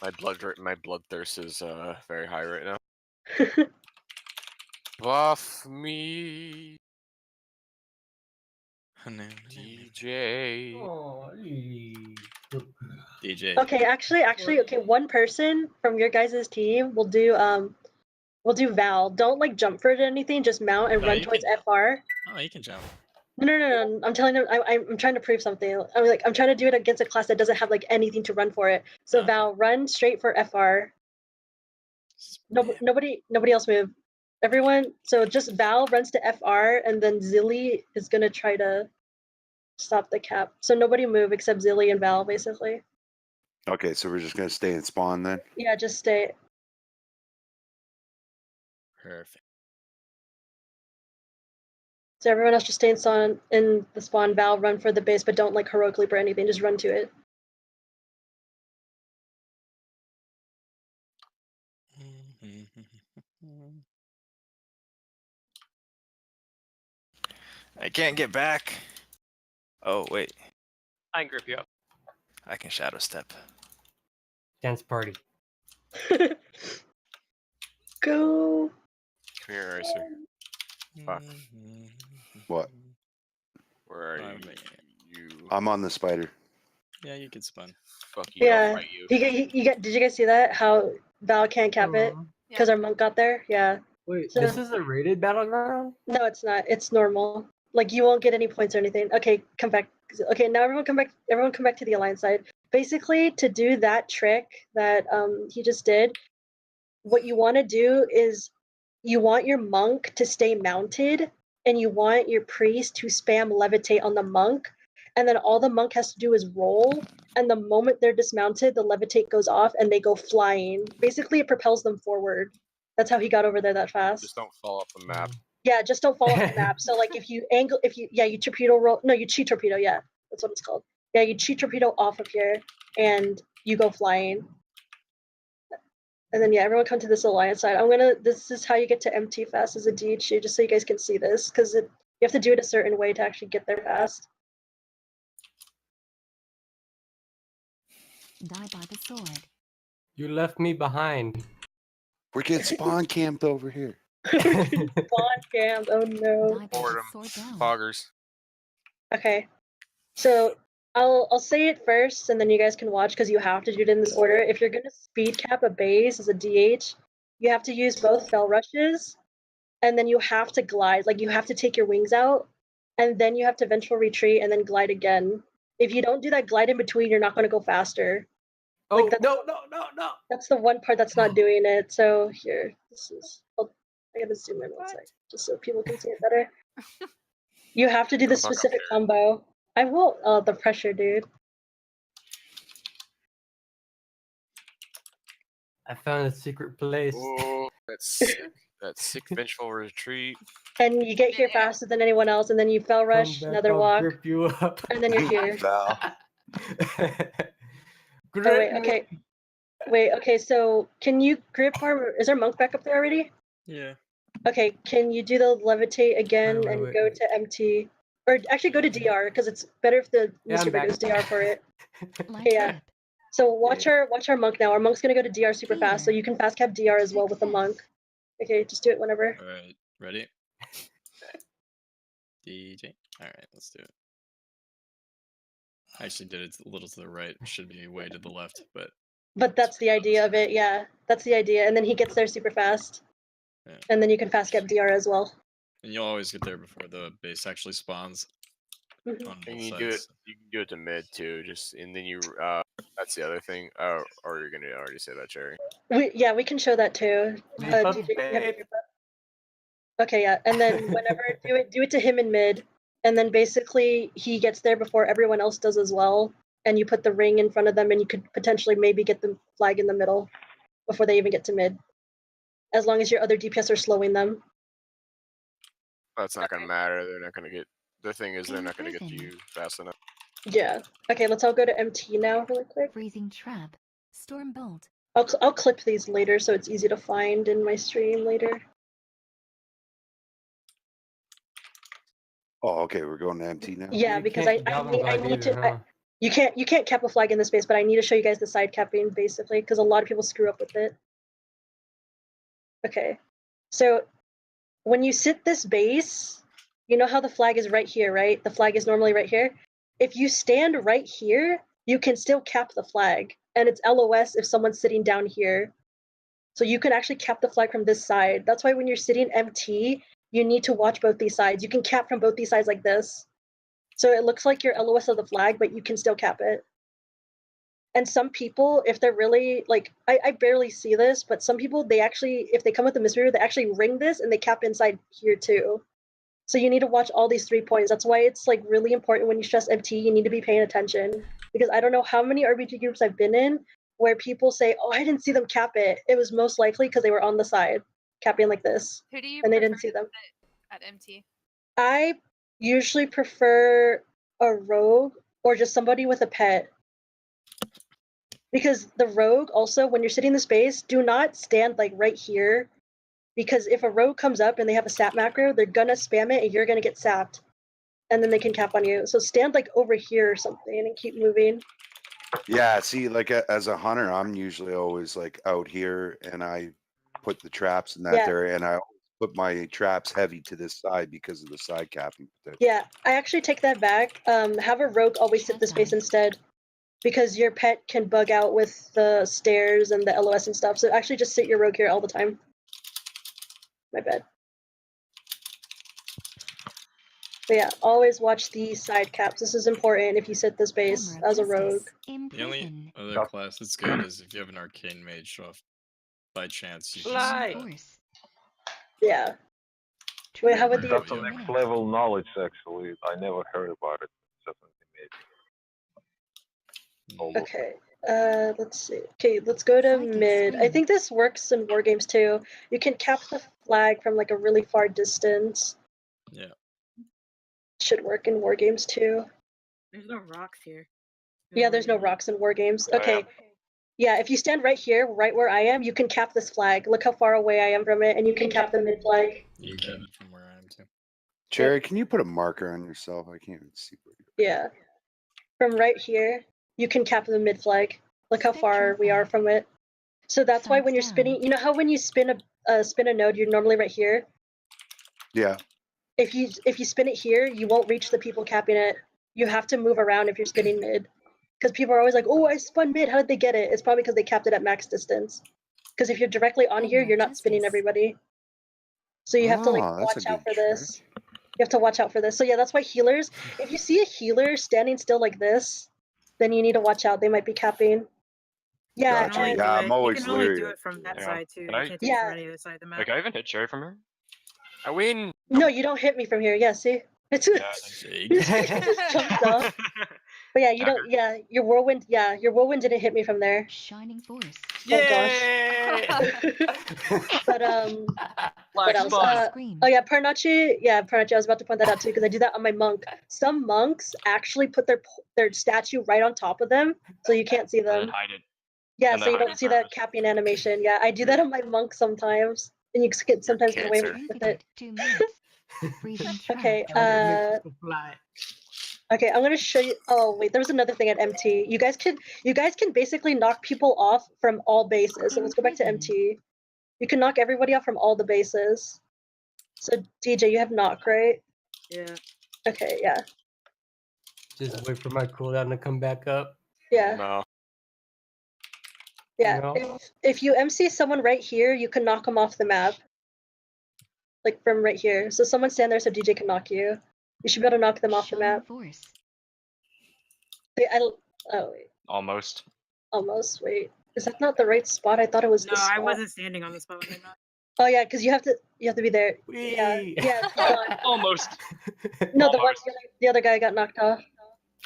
My bloodthirst is very high right now. Buff me, DJ. Oh, DJ. Okay, actually, okay. One person from your guys' team will do Val. Don't like jump for it or anything. Just mount and No, run you towards can- FR. Oh, you can jump. No. I'm telling them. I'm trying to prove something. I'm trying to do it against a class that doesn't have like anything to run for it. So Okay. Val, run straight for FR. Nobody else move. Everyone. So just Val runs to FR, and then Zilly is gonna try to stop the cap. So nobody move except Zilly and Val, basically. Okay, so we're just gonna stay in spawn then. Yeah, just stay. Perfect. So everyone else just stay in the spawn. Val, run for the base, but don't like heroic leap or anything. Just run to it. I can't get back. Oh wait, I can grip you up. I can shadow step. dance party. Go. Come here, Racer. Fuck. What? Where are Oh, you? I'm on the spider. Yeah, you can spun. Fuck you. I'll Yeah. fight you. Did you guys see that? How Val can't cap it Aw. because our monk got there? Yeah. Wait, So- this is a rated battleground? No, it's not. It's normal. Like you won't get any points or anything. Okay, come back. Okay, now everyone come back. Everyone come back to the alliance side. Basically, to do that trick that he just did, what you want to do is you want your monk to stay mounted, and you want your priest to spam levitate on the monk, and then all the monk has to do is roll. And the moment they're dismounted, the levitate goes off and they go flying. Basically, it propels them forward. That's how he got over there that fast. Just don't fall off the map. Yeah, just don't fall off the map. So like if you torpedo roll. No, you cheat torpedo. Yeah, that's what it's called. Yeah, you cheat torpedo off of here, and you go flying. And then yeah, everyone come to this alliance side. This is how you get to MT fast as a DHU, just so you guys can see this, because you have to do it a certain way to actually get there fast. Die by the sword. You left me behind. We're getting spawn camped over here. Spawn camp. Oh no. Die by Board the 'em. sword down. Poggers. Okay, so I'll say it first, and then you guys can watch because you have to do it in this order. If you're gonna speed cap a base as a DH, you have to use both fell rushes, and then you have to glide. Like you have to take your wings out, and then you have to vengeful retreat, and then glide again. If you don't do that glide in between, you're not gonna go faster. Oh, Like, no. That's the one part that's not doing it. So here, I gotta zoom in one sec, just so people can see it better. You have to do the The fuck up specific here. combo. I will. Oh, the pressure, dude. I found a secret place. Oh, that's sick. That's sick. Vengeful retreat. And you get here faster than anyone else, and then you fell rush, Come back, another I'll walk, grip you up. and then you're here. Val. Oh wait, okay. Wait, okay. So can you grip our? Is our monk back up there already? Yeah. Okay. Can you do the levitate again Wait, and wait, go wait. to MT, or actually go to DR because it's better if the Yeah, I'm super back. goes DR for it. Light Yeah. trip. So watch our monk now. Our monk's gonna go to DR super fast, so you can fast cap DR as well with the monk. Okay, just do it whenever. All right. Ready? DJ. All right, let's do it. I actually did it a little to the right. Should be way to the left, but But that's the idea of it. Yeah, that's the idea. And then he gets there super fast, yeah. and then you can fast cap DR as well. And you'll always get there before the base actually spawns Mhm. on both And you sides. can do it to mid too. Just and then you that's the other thing. Or you're gonna already say that, Cherry. We can show that too. Leap up, DJ, you have to babe. grip up. Okay, yeah, and then whenever do it to him in mid, and then basically he gets there before everyone else does as well, and you put the ring in front of them, and you could potentially maybe get the flag in the middle before they even get to mid, as long as your other DPS are slowing them. That's not gonna matter. They're not gonna get. The thing is, they're not gonna get to Imprisoned. you fast enough. Yeah. Okay, let's all go to MT now really quick. Freezing trap. Storm bolt. I'll clip these later so it's easy to find in my stream later. Oh, okay, we're going to MT now. Yeah, You because can't I Galvan need glide to either, huh? You can't cap a flag in this base, but I need to show you guys the side capping basically because a lot of people screw up with it. Okay, so when you sit this base, you know how the flag is right here, right? The flag is normally right here. If you stand right here, you can still cap the flag, and it's LOS if someone's sitting down here. So you can actually cap the flag from this side. That's why when you're sitting MT, you need to watch both these sides. You can cap from both these sides like this. So it looks like you're LOS of the flag, but you can still cap it. And some people, if they're really like, I barely see this, but some people, they actually, if they come with the mystery, they actually ring this and they cap inside here too. So you need to watch all these 3 points. That's why it's like really important when you stress MT, you need to be paying attention. Because I don't know how many RBG groups I've been in where people say, oh, I didn't see them cap it. It was most likely because they were on the side, capping like this. Who do you And they prefer didn't see them. at MT? I usually prefer a rogue or just somebody with a pet. Because the rogue also, when you're sitting in the space, do not stand like right here. Because if a rogue comes up and they have a sap macro, they're gonna spam it and you're gonna get sapped. And then they can cap on you. So stand like over here or something and keep moving. Yeah, see, like as a hunter, I'm usually always like out here, and I put the traps in that Yeah. area, and I always put my traps heavy to this side because of the side capping potential. Yeah, I actually take that back. Have a rogue always sit the space instead. Because your pet can bug out with the stairs and the LOS and stuff. So actually just sit your rogue here all the time. My bad. But yeah, always watch the side caps. This is important if you sit this base Camera as a rogue. justice. The only Imprisoned. other class that's good is if you have an arcane mage, so if by chance you can Fly. Force. Yeah. Wait, how about the That's That's a minutes. next level knowledge, actually. I never heard about it. It's definitely amazing. Okay. Let's see. Okay, let's go to Psychic mid. I screen. think this works in war games too. You can cap the flag from like a really far distance. Yeah. Should work in war games too. There's no rocks here. Yeah, there's no rocks in war games. Okay. Yeah, if you stand right here, right where I am, you can cap this flag. Look how far away I am from it, and you can cap the mid flag. You can from where I am too. Cherry, can you put a marker on yourself? I can't even see where you Yeah. From right here, you can cap the mid flag. Look how far Spectral we are flag. from it. So that's why Sides when you're down. spinning, you know how when you spin a node, you're normally right here. Yeah. If you spin it here, you won't reach the people capping it. You have to move around if you're spinning mid. Because people are always like, oh, I spun mid, how did they get it? It's probably because they capped it at max distance. Because if you're directly on here, Camera you're not spinning justice. everybody. So you have to like Oh, that's a watch out for good trick. this. You have to watch out for this. So yeah, that's why healers, if you see a healer standing still like this, then you need to watch out. They might be capping. Yeah, Gotcha. and Yeah, I'm always You can only leery do of it from that Yeah. side too. You Can I- can't do it Yeah. from any other side of the map. Like, I even hit Cherry from here. I win. no, you don't hit me from here. Yeah, see? It's Yeah, Jake. you just jumped off. But yeah, you don't. Yeah, your whirlwind. Yeah, your whirlwind didn't hit me from there. Shining force. Oh gosh. But what Black else? spawn. Screen. Oh yeah, Parnachi. Yeah, Parnachi. I was about to point that out too because I do that on my monk. Some monks actually put their statue right on top of them, so you can't see and then them. hide it. Yeah, and so then you hide don't it see that first. capping animation. Yeah, I do that on my monk sometimes, and you can sometimes get away cancer. with it. 2 minutes. Freezing trap. Okay. Makes people fly. Okay, I'm gonna show you. Oh wait, there was another thing at MT. You guys can basically knock people off from all bases. So let's go back to MT. You can knock everybody off from all the bases. So DJ, you have knock, right? Yeah. Okay, yeah, Just wait for my cooldown to come back up. yeah, No. yeah. No. If you MC someone right here, you can knock them off the map. Like from right here. So someone stand there so DJ can knock you. You should be able to knock them off the Shining map. force. Wait, oh wait, Almost. almost. Wait, is that not the right spot? I thought it was No, this spot. I wasn't standing on the spot when they knocked. Oh yeah, because you have to be there. Yeah, Whee! yeah. Keep going. Almost. No, the one Almost. the other guy got knocked off.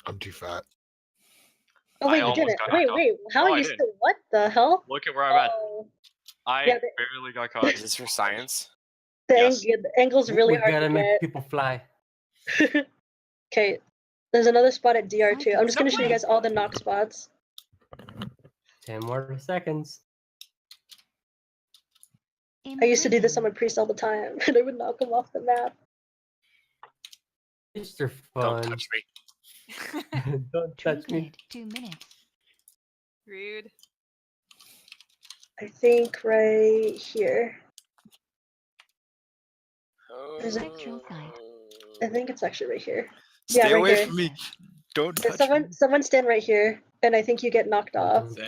I'm too fat. Oh I wait, you almost didn't. got Wait, knocked off. wait. How No, are I you didn't. still? What the hell? Look at where I'm at. Oh, I yeah, barely got caught. Is this for science? Yes. the angle's really we hard gotta to make get. people fly. Okay, there's another spot at DR2. I'm just No gonna show you way. guys all the knock spots. 10 more seconds. I used to do this on my Imprisoned. priest all the time, and I would knock them off the map. It's their Don't fun. touch me. Don't touch me. Trinket, 2 minutes. Rude. I think right here. Is it? Electrocyte. I think it's actually right here. Stay Yeah, right away here. from me. Don't Yeah, touch me. someone stand right here, and I think you get knocked off. It's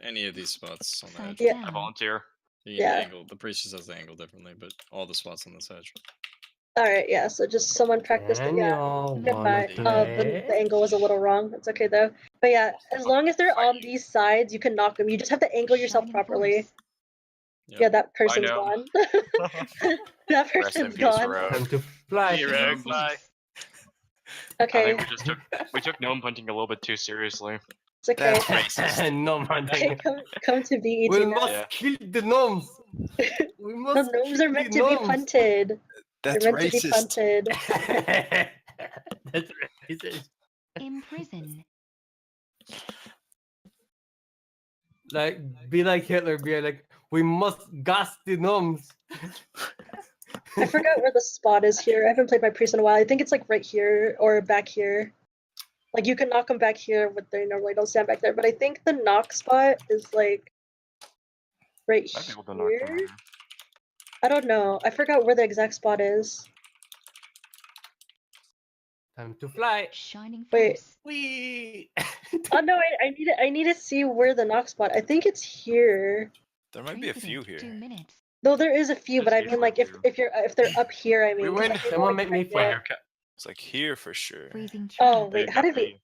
any of these spots on the edge. Upside Yeah. I down. volunteer. The Yeah. angle, the priest just has the angle differently, but all the spots on this edge. All right, yeah. So just someone practiced it. Can Yeah. y'all Good wanna Goodbye. The play? angle was a little wrong. It's okay though. But yeah, as long as they're on these sides, you can knock them. You just have to angle yourself Shining properly. force. Yep. Yeah, that person's know. gone. That Rest in person's peace, gone. Rogue. Time to fly. Hey, Shining Rogue, fly. force. I Okay, think we took gnome hunting a little bit too seriously. it's okay. That's racist. No man. Okay, come to BET We now. must Yeah. kill the gnomes. We The must gnomes kill are meant the to be gnomes. punted. That's They're meant to be racist. punted. That's racist. Imprison. Like, be like Hitler. Be like, we must gas the gnomes. I forgot where the spot is here. I haven't played my priest in a while. I think it's like right here or back here. Like you can knock them back here, but they normally don't stand back there. But I think the knock spot is like right Might be able to knock them here. over. I don't know. I forgot where the exact spot is. Time to fly. Shining Wait. force. Wee. Oh no, I need to see where the knock spot. I think it's here. There might be a few here. 2 minutes. Though there is a few, but I There's mean like usually if they're up here, I mean. 'cause win. I can Someone only make me find fly. it. It's like here for sure. Freezing trap. Oh wait, how did we?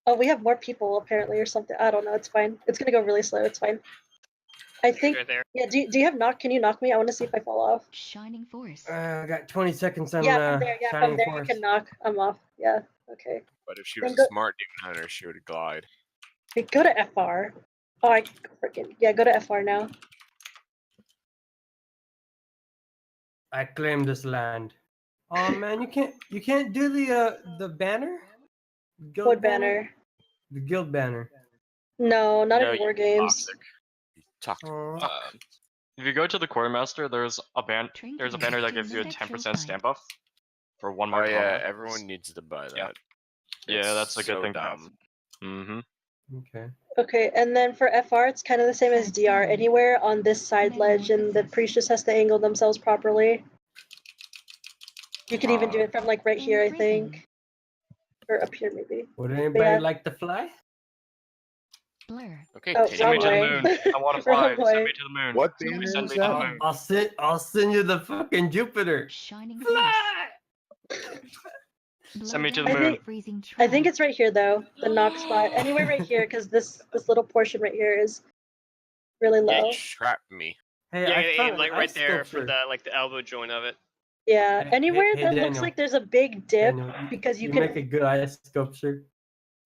Oh, we have more people apparently or something. I don't know. It's fine. It's gonna go really slow. It's fine. I think. Right there. Yeah. Do you have knock? Can you knock me? I want to see if I fall off. Shining force. I got 20 seconds on Yeah, from there. Yeah, Shining from there Force. you can knock. I'm off. Yeah. Okay. But if she Then was go- a smart demon hunter, she would glide. Wait, go to FR. Oh, I freaking yeah. Go to FR now. I claim this land. Oh man, you can't do the banner? Guild What banner? The guild banner. No, not No, in war you games. Toxic. Oh, If you go to the quartermaster, there's a banner that gives you a Trinket. 10% stamp buff for 1 Oh mark. yeah, everyone needs to buy that. Yeah. Yeah, that's a good so thing to have. dumb. Mm-hmm. okay. Okay, and then for FR, it's kind of the same as Side DR. down. Anywhere on this side ledge, and the priest just has to angle themselves properly. You can even do it from like right here, I think, or up here maybe. Would anybody Yeah. like to fly? Blur. Okay, Oh, take Send me wrong to the way. moon. I want to fly. Wrong way. Send me to the moon. What Blur. banner Send is me to the that? moon. I'll send you the fucking Jupiter. Shining force. Fly! Send me to the Blow moon. down. Freezing I think trap. it's right here though, the knock spot. Anywhere right here, because this little portion right here is really low. Trap me. Hey, Yeah, I yeah, found like an right ice there for sculpture. the elbow joint of it. Yeah, Hey, anywhere hey, that looks Daniel. like there's a big dip, Daniel, because you make a can. good ice sculpture.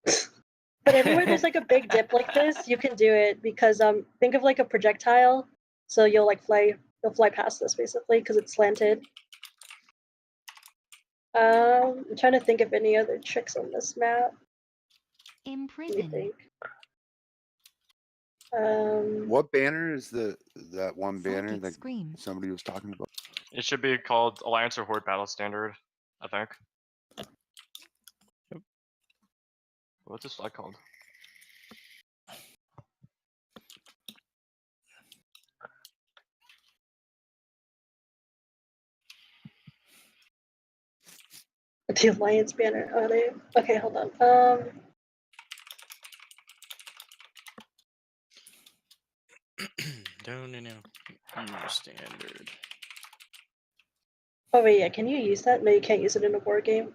But everywhere there's like a big dip like this, you can do it because think of like a projectile, so you'll fly past this basically because it's slanted. I'm trying to think of any other tricks on this map. Let me Imprison. think. What banner is that one banner Psychic that scream. somebody was talking about? It should be called Alliance or Horde Battle Standard, I think. What's this flag called? The Alliance banner. Oh, they okay. Hold on. No. Standard. Oh wait, yeah. Can you use that? No, you can't use it in a board game.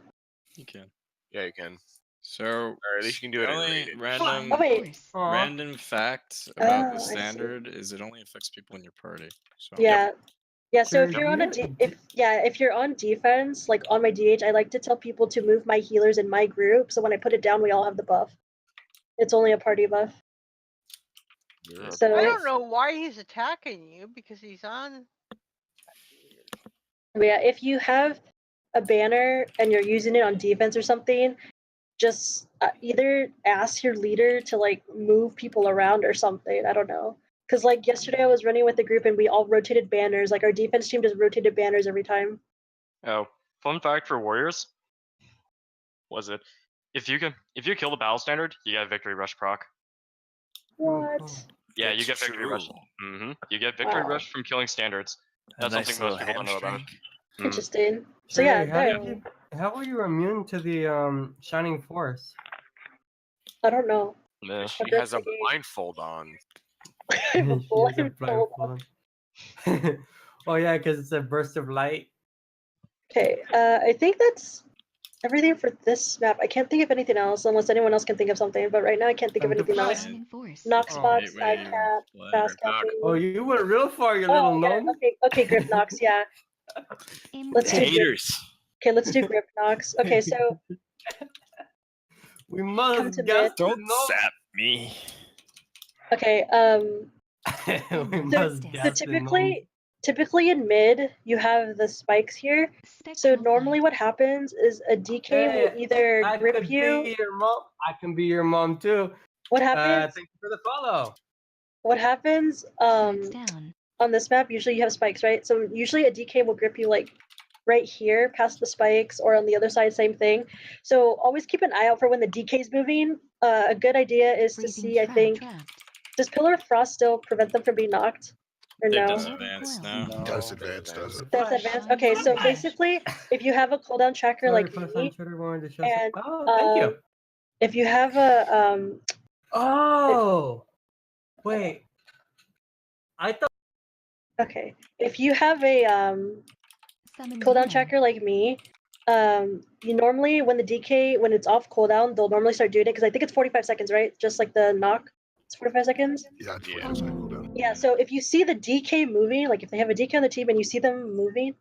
You can. Yeah, you can. So, Or at least you can do it in only rated. random, Oh wait. Aw. random fact about Oh, I the see. standard is it only affects people in your party. So Yeah. Yeah, so if Sure, you're on a yeah. if you're on defense, like on my DH, I like to tell people to move my healers in my group, so when I put it down, we all have the buff. It's only a party buff. You're a So I don't know why he's attacking you because he's on. But yeah, if you have a banner and you're using it on defense or something, just either ask your leader to like move people around or something. I don't know. Because like yesterday I was running with the group and we all rotated banners. Like our defense team just rotated banners every time. Oh, fun fact for Warriors was it if you kill the battle standard, you get victory rush proc. What? Yeah, you It's get victory rush. true. You get victory Wow. rush from killing standards. A That's nice something most little people don't know about. hamstring. Interesting. So yeah, How were you immune to the Shining Force? I don't know. Yeah. She has a blindfold on. She has a Blindfold. blindfold. Oh yeah, because it's a burst of light. Okay, I think that's everything for this map. I can't think of anything else unless anyone else can think of something. But right now I can't think of anything else. Shining Force. Knox Oh. box, Gateway, cap, flag. fast capping. Oh, you went real far, you Oh, little yeah. gnome. Okay, grip Knox. Yeah. Let's do grip. Haters. Okay, let's do grip Knox. Okay, so We come must to gas mid. the Don't gnome. sap me. Okay, We must so gas the gnome. typically in mid you have the spikes here. So normally what happens is a DK will either I grip could you. be your mom. I can be your mom too. What happens? Thank you for the follow. What happens? On this map, usually you have spikes, right? So usually a DK will grip you like right here past the spikes, or on the other side, same thing. So always keep an eye out for when the DK is moving. A good idea is to see, I think, does Pillar of Frost still prevent them from being knocked? Or They've no? disadvanced now. Does advance, does it? That's advanced. Okay, so basically, if you have a cooldown tracker Sorry, like plus me, on Twitter wanted to show and oh, thank you. if you have a Oh, wait. I thought. okay, if you have a cooldown tracker like me, you normally when the DK when it's off cooldown, they'll normally start doing it because I think it's 45 seconds, right? Just like the knock, it's 45 seconds. Yeah, it's 45 second cooldown. Yeah, so if you see the DK moving, like if they have a DK on the team and you see them moving,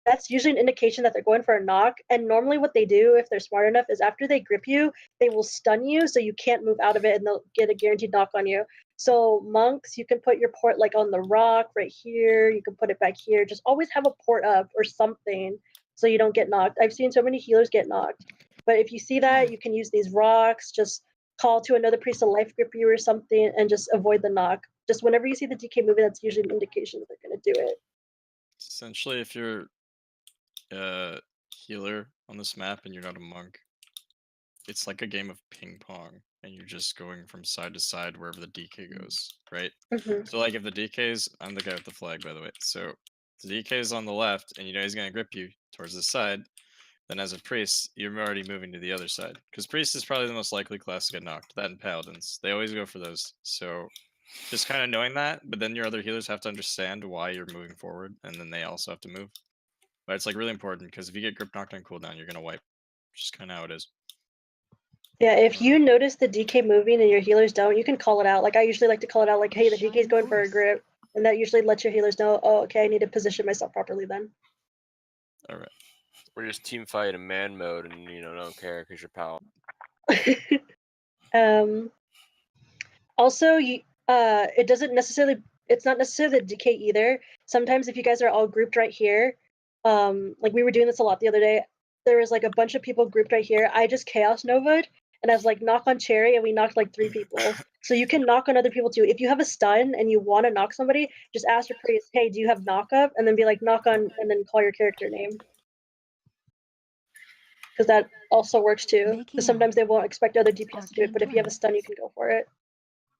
that's usually an indication that they're going for a knock. And normally what they do, if they're smart enough, is after they grip you, they will stun you so you can't move out of it and they'll get a guaranteed knock on you. So monks, you can put your port like on the rock right here. You can put it back here. Just always have a port up or something so you don't get knocked. I've seen so many healers get knocked. But if you see that, you can use these rocks, just call to another priest to life grip you or something and just avoid the knock. Just whenever you see the DK moving, that's usually an indication that they're going to do it. Essentially, if you're a healer on this map and you're not a monk, it's like a game of ping pong, and you're just going from side to side wherever the DK goes, right? So like if the DK's, I'm the guy with the flag, by the way. So the DK is on the left, and you know he's gonna grip you towards the side. Then as a priest, you're already moving to the other side, because priest is probably the most likely class to get knocked. That and paladins, they always go for those. So just kind of knowing that, but then your other healers have to understand why you're moving forward, and then they also have to move. But it's like really important because if you get grip knocked on cooldown, you're gonna wipe. Just kind of how it is. Yeah, if you notice the DK moving and your healers don't, you can call it out. Like I usually like to call it out, like, hey, the DK's going for a grip, and that usually lets your healers know, oh, okay, I need to position myself properly then. All right. Or just team fight in man mode and don't care because you're pal. Also, it doesn't necessarily. It's not necessarily the DK either. Sometimes if you guys are all grouped right here, like we were doing this a lot the other day. There was like a bunch of people grouped right here. I just chaos nova'd and I was like knock on cherry and we knocked like 3 people. So you can knock on other people too. If you have a stun and you want to knock somebody, just ask your priest, hey, do you have knock up? And then be like knock on and then call your character name. Because that also works too. Because sometimes they won't expect other DPS to do it, but if you have a stun, you can go for it.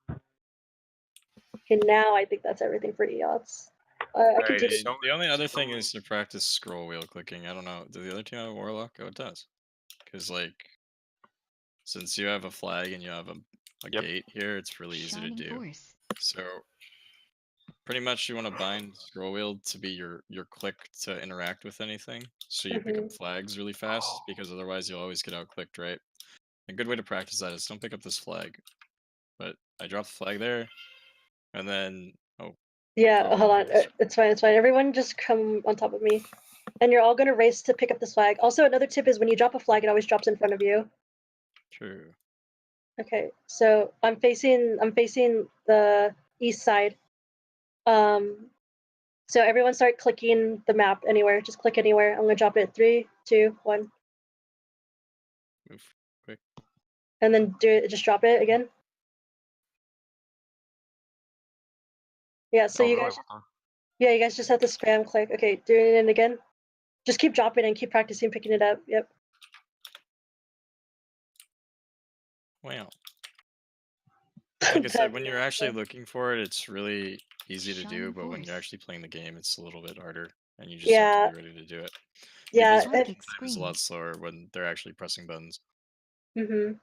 Okay, now I think that's everything for EOTS. I can do this. The only other thing is to practice scroll wheel clicking. I don't know. Do the other team have a warlock? Oh, it does. Because like, since you have a flag and you have a gate here, it's really easy to do. So pretty much you want to bind scroll wheel to be your click to interact with anything. So you pick up flags really fast, because otherwise you'll always get out clicked, right? A good way to practice that is don't pick up this flag. But I drop the flag there, and then yeah, hold on. It's fine. It's fine. Everyone just come on top of me. And you're all going to race to pick up this flag. Also, another tip is when you drop a flag, it always drops in front of you. True. Okay, so I'm facing the east side. So everyone start clicking the map anywhere. Just click anywhere. I'm going to drop it. 3, 2, 1. Move quick. And then just drop it again. Yeah, so you guys you guys just have to spam click. Okay, doing it again. Just keep dropping and keep practicing picking it up. Yep. Wow. Like I said, That'd when be you're actually awesome. looking for it, it's really easy to do, Shining but when you're force. actually playing the game, it's a little bit harder, and you just have Yeah, to be ready to do it. yeah. People's Target time is a screen. lot slower when they're actually pressing buttons. Mm-hmm.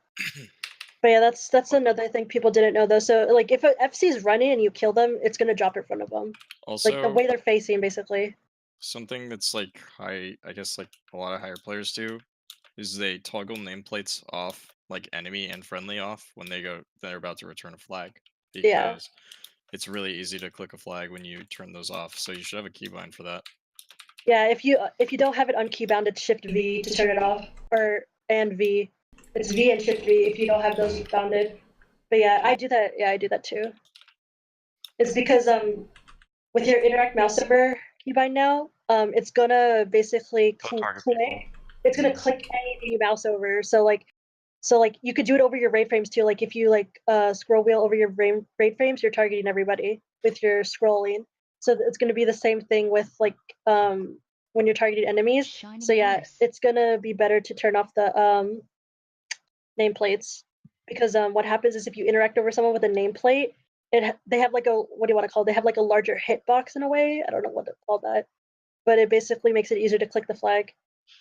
But yeah, that's another thing people didn't know though. So like, if a FC is running and you kill them, it's gonna drop in front of them. Like the Also, way they're facing, basically. something that's like I guess like a lot of higher players do, is they toggle nameplates off, like enemy and friendly off, when they're about to return a flag, Yeah. because it's really easy to click a flag when you turn those off. So you should have a keybind for that. Yeah, if you don't have it unkeybound, it's Shift V to turn it off, and V. It's V and Shift V if you don't have those bounded. But yeah, I do that. Yeah, I do that too. It's because with your interact mouse over keybind now, it's gonna basically So target click. people. It's gonna click anything you mouse over. So like you could do it over your raid frames too. Like if you like scroll wheel over your raid frames, you're targeting everybody with your scrolling. So it's gonna be the same thing with like when you're targeting enemies. Shining So yeah, force. it's gonna be better to turn off the nameplates, because what happens is if you interact over someone with a nameplate, they have like a, what do you want to call it? They have like a larger hitbox in a way. I don't know what to call that, but it basically makes it easier to click the flag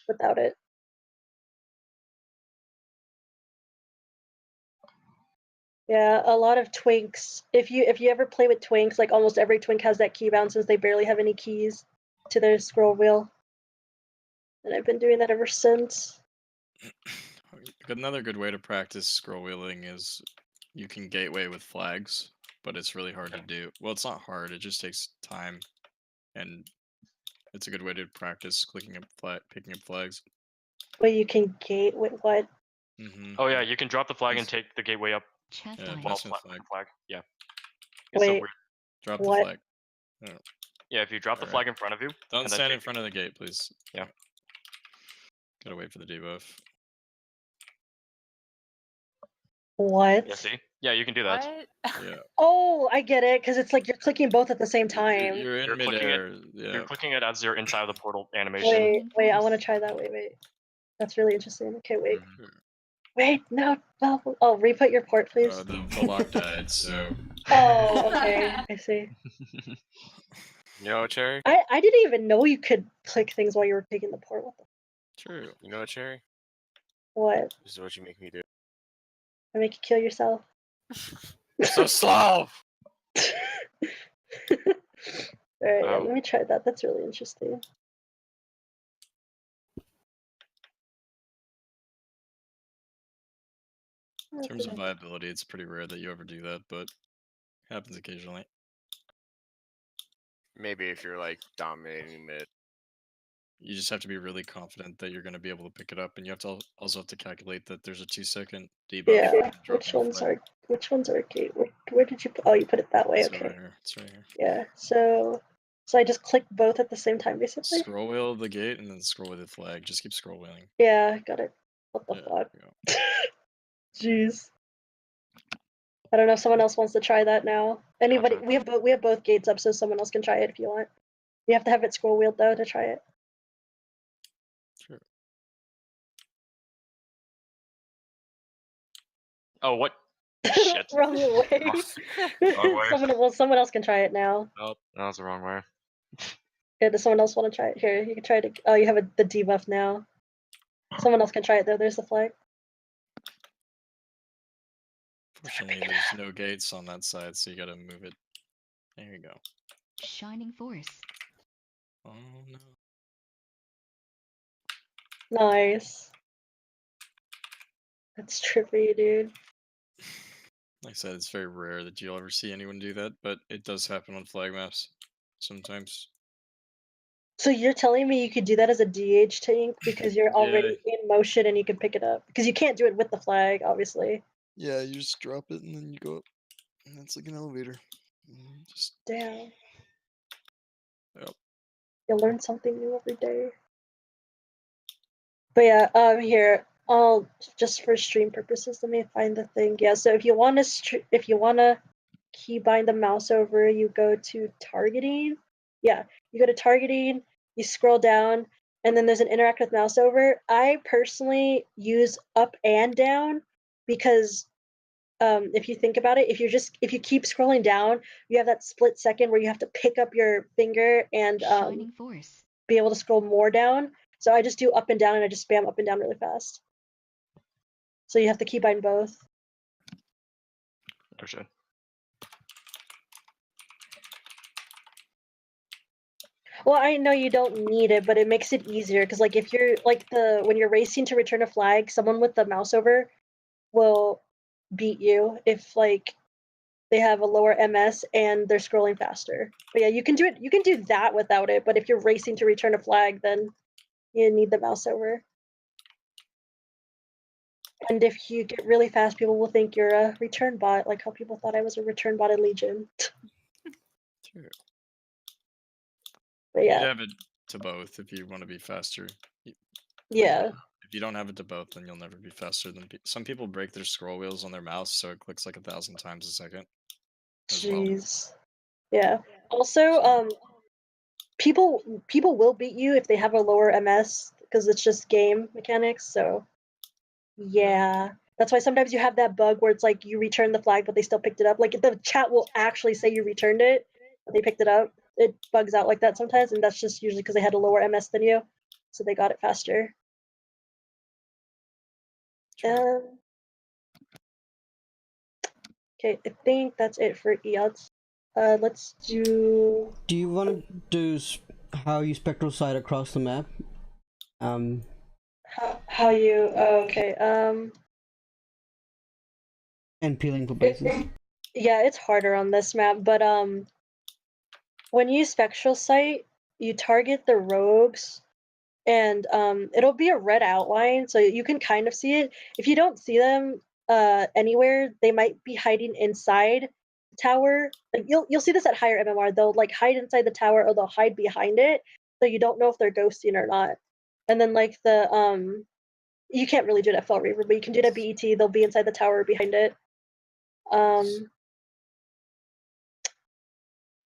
without it. Yeah, a lot of twinks. If you ever play with twinks, like almost every twink has that key bound since they barely have any keys to their scroll wheel. And I've been doing that ever since. Another good way to practice scroll wheeling is you can gateway with flags, but it's really hard to do. Well, it's not hard, it just takes time, and it's a good way to practice picking up flags. But you can gate with what? Oh yeah, you can drop the flag and take the gateway up Chest Yeah, ice. while Blacksmith flag. flag. Yeah. It's so Wait, weird. Drop the what? flag. Oh, Yeah, if you drop the Alright. flag in front of you. Don't and then stand in take front of the gate, please. Yeah. Gotta wait for the debuff. What? Yeah, see? Yeah, you can do that. Yeah. Oh, I get it, because it's like you're clicking both at the same time. You're in You're clicking it. midair. Yeah. You're clicking it as you're inside of the portal animation. Wait, I want to force. try that. Wait. That's really interesting. Okay, wait. Mhm. Wait, no. Oh, re-put your port, please. The lock died, so. Oh, okay. I see. You know what, Cherry? I didn't even know you could click things while you were taking the port. What the? True. You know what, Cherry? What? This is what you make me do. I make you kill yourself? So slow. Alright, yeah, Oh. let me try that. That's really interesting. In terms of viability, it's pretty rare that you ever do that, but happens occasionally. Maybe if you're like dominating mid. You just have to be really confident that you're going to be able to pick it up, and you have to also have to calculate that there's a 2-second debuff. Yeah, for which dropping a ones flag. are gate? Where did you put? Oh, you put it that way. It's Okay. over here. It's right here. Yeah. So I just click both at the same time, basically. Scroll wheel the gate and then scroll with the flag. Just keep scroll wheeling. Yeah, got it. What the Yeah, fuck? there you go. Jeez. I don't know if someone else wants to try that now. Anybody? Gotcha. We have both gates up, so someone else can try it if you want. You have to have it scroll wheeled though to try it. Sure. Oh, what? Shit. Wrong way. Wrong way. Someone else can try it now. Nope, that was the wrong way. Yeah, does someone else want to try it? Here, you can try it. Oh, you have the debuff now. Someone else can try it though. There's the flag. Fortunately, there's no gates on that side, so you gotta move it. There you go. Shining force. Oh no. Nice. That's trippy, dude. Like I said, it's very rare that you'll ever see anyone do that, but it does happen on flag maps sometimes. So you're telling me you could do that as a DH tank because you're already in motion and you can pick it up? Because you can't do it with the flag, obviously. Yeah, you just drop it and then you go up. And it's like an elevator. Just Damn. Yep. You learn something new every day. But yeah, here I'll just for stream purposes. Let me find the thing. Yeah, so if you want to keybind the mouse over, you go to targeting. Yeah, you go to targeting. You scroll down, and then there's an interact with mouse over. I personally use up and down because if you think about it, if you keep scrolling down, you have that split second where you have to pick up your finger and Shining Force. be able to scroll more down. So I just do up and down, and I just spam up and down really fast. So you have to keybind both. Understood. Well, I know you don't need it, but it makes it easier because, like, if you're like when you're racing to return a flag, someone with the mouse over will beat you if like they have a lower MS and they're scrolling faster. But yeah, you can do it. You can do that without it. But if you're racing to return a flag, then you need the mouse over. And if you get really fast, people will think you're a return bot, like how people thought I was a return bot in Legion. True. But You'd yeah, have it to both if you want to be faster. yeah. If you don't have it to both, then you'll never be faster than some people break their scroll wheels on their mouse, so it clicks like 1,000 times a second. As well. Jeez. Yeah. Also, people will beat you if they have a lower MS because it's just game mechanics. So yeah, that's why sometimes you have that bug where it's like you return the flag, but they still picked it up. Like the chat will actually say you returned it, but they picked it up. It bugs out like that sometimes, and that's just usually because they had a lower MS than you, so they got it faster. Okay, I think that's it for EOTS. Let's do. Do you want to do how you spectral sight across the map? How you? Okay. And peeling for bases. Yeah, it's harder on this map, but when you use spectral sight, you target the rogues, and it'll be a red outline, so you can kind of see it. If you don't see them anywhere, they might be hiding inside the tower. Like you'll see this at higher MMR. They'll like hide inside the tower, or they'll hide behind it, so you don't know if they're ghosting or not. And then like the you can't really do it at Fall Reaver, but you can do it at BET. They'll be inside the tower or behind it.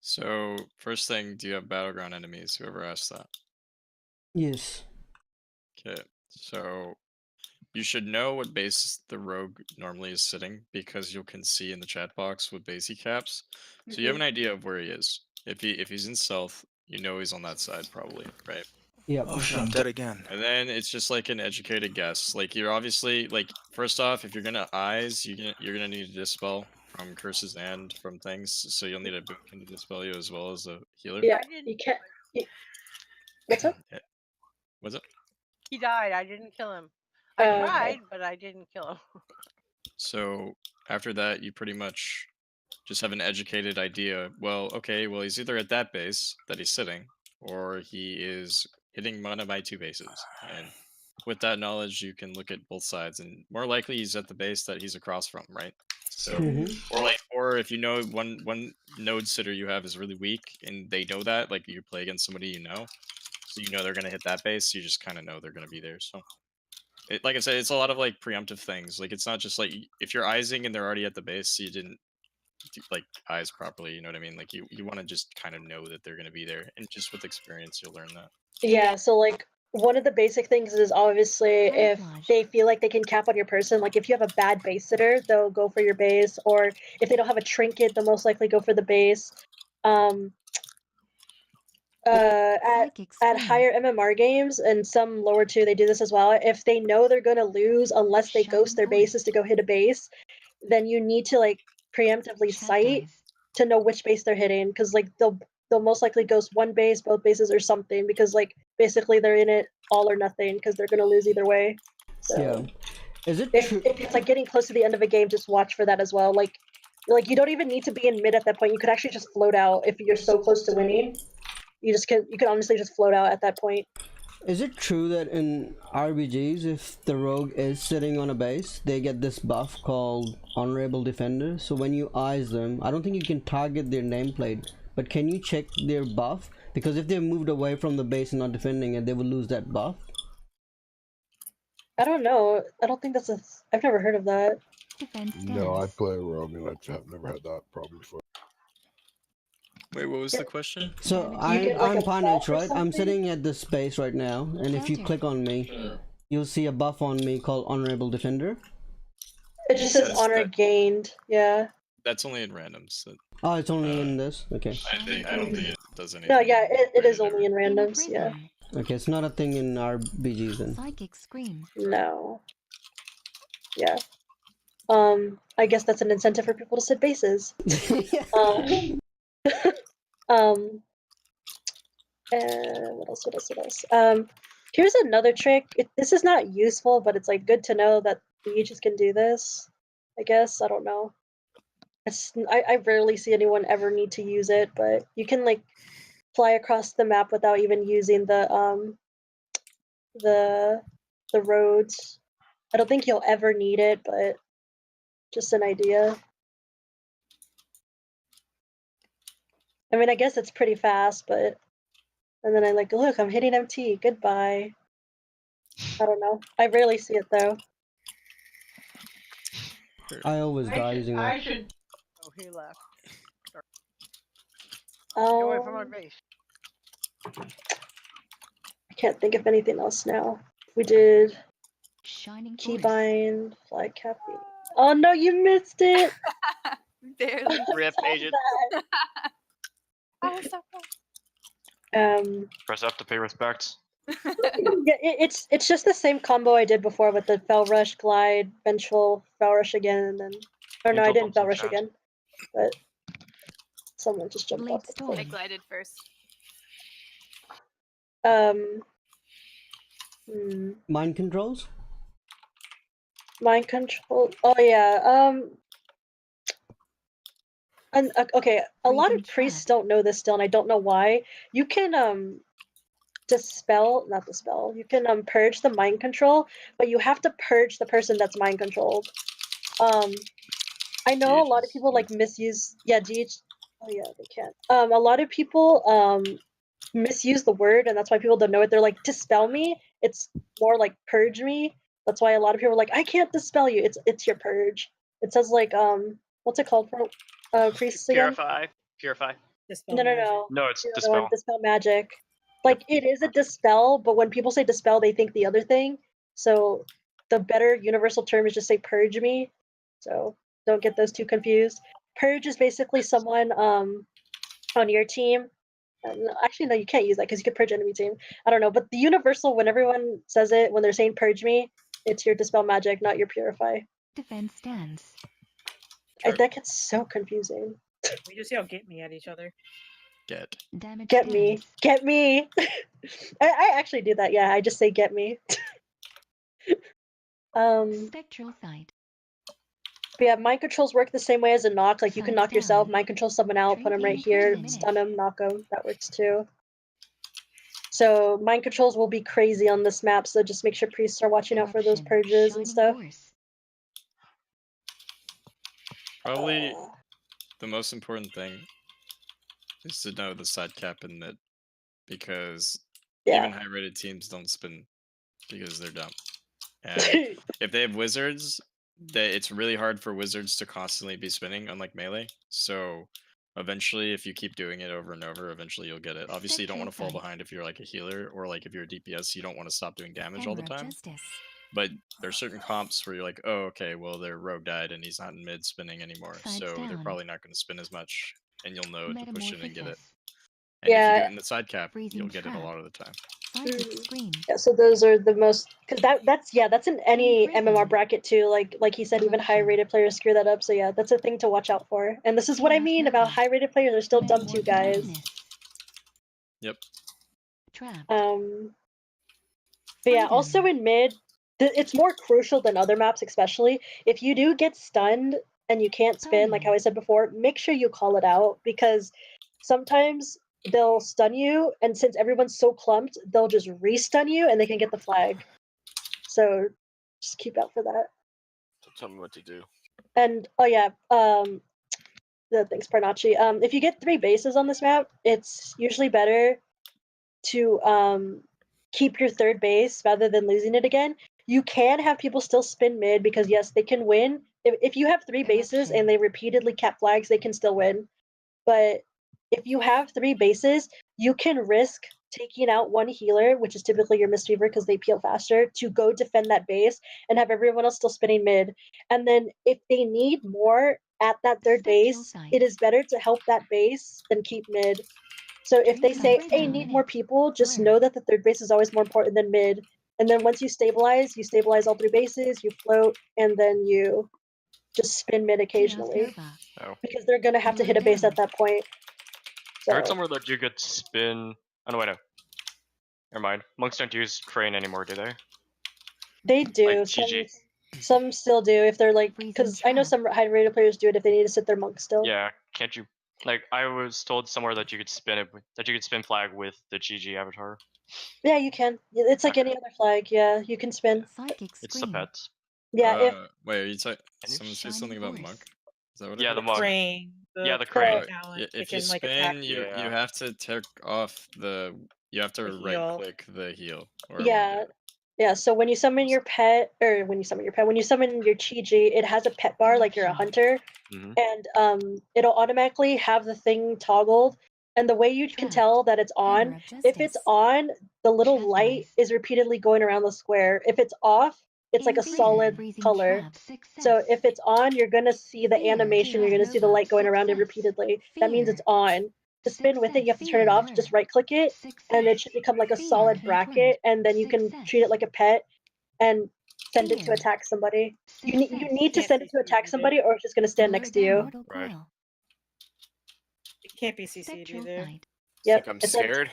So first thing, do you have battleground enemies? Whoever asked that. Yes. Okay, so you should know what base the rogue normally is sitting because you can see in the chat box what base he caps. So you have an idea of where he is. If he's in stealth, you know he's on that side probably, right? Yeah. Oh shit, I'm dead again. And then it's just like an educated guess. Like you're obviously like first off, if you're gonna eyes, you're gonna need a dispel from curses and from things. So you'll need a bootkin to dispel you as well as a healer. Yeah, you can't. What's up? What's up? He died. I didn't kill him. I tried, but I didn't kill him. So after that, you pretty much just have an educated idea. Well, okay, well he's either at that base that he's sitting, or he is hitting one of my two bases. And with that knowledge, you can look at both sides, and more likely he's at the base that he's across from, right? So, or if you know one node sitter you have is really weak, and they know that, like you play against somebody you know, so you know they're gonna hit that base. You just kind of know they're gonna be there. So, like I said, it's a lot of like preemptive things. Like it's not just like if you're eyesing and they're already at the base, you didn't do, like eyes properly. You know what I mean? Like you want to just kind of know that they're gonna be there, and just with experience, you'll learn that. Yeah, so like one of the basic things is obviously if they feel like they can cap on your person, like if you have a bad base sitter, they'll go for your base, or if they don't have a trinket, they'll most likely go for the base. At higher MMR games and some lower too, they do this as well. If they know they're gonna lose unless they ghost their bases to go hit a base, then you need to like preemptively sight to know which base they're hitting, because like they'll most likely ghost one base, both bases, or something, because like basically they're in it all or nothing because they're gonna lose either way. So yeah. Is it if it's like getting close to the end of a game, just watch for that as well. Like you don't even need to be in mid at that point. You could actually just float out if you're so close to winning. You can honestly just float out at that point. Is it true that in RBGs, if the rogue is sitting on a base, they get this buff called Honorable Defender? So when you eyes them, I don't think you can target their nameplate, but can you check their buff? Because if they've moved away from the base and not defending it, they will lose that buff. I don't know. I don't think that's I've never heard of that. No, I play rogue and I've never had that problem before. Wait, what was the question? So I'm Punch, right? I'm sitting at this space right now, and if you click on me, you'll see a buff on me called Honorable Defender. It just says Says honor that- gained. Yeah. That's only in randoms. So, Oh, it's only in this. Okay. I don't think it does anything. No, yeah, it is rated only in randoms. Yeah. Imprison. Okay, it's not a thing in RBGs then. Psychic scream. No. Yeah. I guess that's an incentive for people to sit bases. Um, what else? What else? Here's another trick. This is not useful, but it's like good to know that mages can do this. I guess I don't know. I rarely see anyone ever need to use it, but you can like fly across the map without even using the roads. I don't think you'll ever need it, but just an idea. I mean, I guess it's pretty fast, but and then I like look, I'm hitting MT. Goodbye. I don't know. I rarely see it though. I always die using that. I should. Oh, he left. Get Oh, away from our base. I can't think of anything else now. We did Shining force. keybind, flag capping. Oh no, you missed it. Barely. Rip agent. I was so close. Press F to pay respects. Yeah, it's just the same combo I did before with the fell rush, glide, vengeful, fell rush again, and then. Or no, I Angel didn't bumps fell in rush chat. again, but someone just jumped Blade off the storm. I glided first. cliff. Mind controls? Mind control. Oh yeah. And okay, a lot Breathing of priests trap. don't know this still, and I don't know why. You can not dispel. You can purge the mind control, but you have to purge the person that's mind controlled. I know a lot of people like misuse. Yeah, DH. Oh yeah, they can. A lot of people misuse the word, and that's why people don't know it. They're like dispel me. It's more like purge me. That's why a lot of people are like, I can't dispel you. It's your purge. It says like what's it called for priests again? Purify. No. No, it's The other one, dispel. dispel magic. Like it is a dispel, but when people say dispel, they think the other thing. So the better universal term is just say purge me. So don't get those two confused. Purge is basically someone on your team. Actually, no, you can't use that because you could purge enemy team. I don't know, but the universal, when everyone says it, when they're saying purge me, it's your dispel magic, not your purify. Defense stance. That gets so confusing. We just yell "get me" at each other. Get. Damage Get me. stance. Get me. I actually do that. Yeah, I just say get me. Spectral sight. But yeah, mind controls work the same way as a knock. Like you can Sights knock yourself, down. mind control someone out, put them right here, stun them, knock them. That works too. So mind controls will be crazy on this map. So just make sure priests are watching out for those Corruption. purges and Shining stuff. force. Probably the most important thing is to know the side cap in mid, because even high rated teams don't spin because they're dumb. And if they have wizards, it's really hard for wizards to constantly be spinning, unlike melee. So eventually, if you keep doing it over and over, eventually you'll get it. Obviously, you don't want to fall behind if you're like a healer, or like if you're a DPS, you don't want to stop doing damage all the Hammer of time. justice. But there's certain comps where you're like, oh, okay, well, their rogue died and he's not in mid spinning anymore, Sides so they're down. probably not going to spin as much, and you'll know to push in and get it. Metamorphosis. And if you do Yeah. it in the side cap, Freezing you'll get it a trap. lot of the time. Psychic scream. Yeah, so those are the most because that's in any Imprison. MMR bracket too. Like he said, even high rated players screw that up. So yeah, that's a thing to watch out for. And this is what I Chaos mean about knife. high rated players are still dumb too, guys. Metamorphosis. Yep. Trap. But yeah, also in mid, it's more crucial than other maps, especially if you do get stunned and you can't spin, like how I said before. Make sure you call it out because sometimes they'll stun you, and since everyone's so clumped, they'll just re-stun you, and they can get the flag. So just keep out for that. So tell me what to do. And oh yeah, thanks Parnachi. If you get 3 bases on this map, it's usually better to keep your 3rd base rather than losing it again. You can have people still spin mid because yes, they can win. If you have 3 bases and they repeatedly cap flags, they can still win. But if you have 3 bases, you can risk taking out one healer, which is typically your Mistweaver because they peel faster, to go defend that base and have everyone else still spinning mid. And then if they need more at that third base, it is better to help that base than keep mid. So if they say, hey, need more people, just know that the third base is always more important than mid. And then once you stabilize all three bases, you float, and then you just spin mid occasionally. Oh. Because they're going to have to hit a base at that point. I heard So, somewhere that you could spin. Oh no, wait, no. Never mind. Monks don't use crane anymore, do they? they do. Like GG. Some still do if they're like, because I know some high-rated players do it if they need to sit their monk still. Yeah, can't you? Like I was told somewhere that you could spin it, that you could spin flag with the GG avatar. Yeah, you can. It's like any other flag. Yeah, you can spin. It's the pets. Yeah, if Wait, are you someone say something about monk? Is that what? Yeah, I the heard? monk. Crane. Yeah, the crane. Yeah, if you Kicking, like, spin, attack. you Yeah. have to take off the. You have to The right heal. click the heal. Or yeah, yeah. So when you summon your pet, or when you summon your Chi-Ji, it has a pet bar like you're a hunter, Mhm. and it'll automatically have the thing toggled. And the way you can tell that it's on, if it's on, the little light is repeatedly going around the square. If it's off, it's like a solid color. So if it's on, you're gonna see the animation. You're gonna see the light going around it repeatedly. That means it's on. To spin with it, you have to turn it off. Just right click it, and it should become like a solid bracket, and then you can treat it like a pet and send it to attack somebody. You need to send it to attack somebody, or it's just gonna stand next to you. Right. It can't be CC'd either. Yep, I'm it's scared.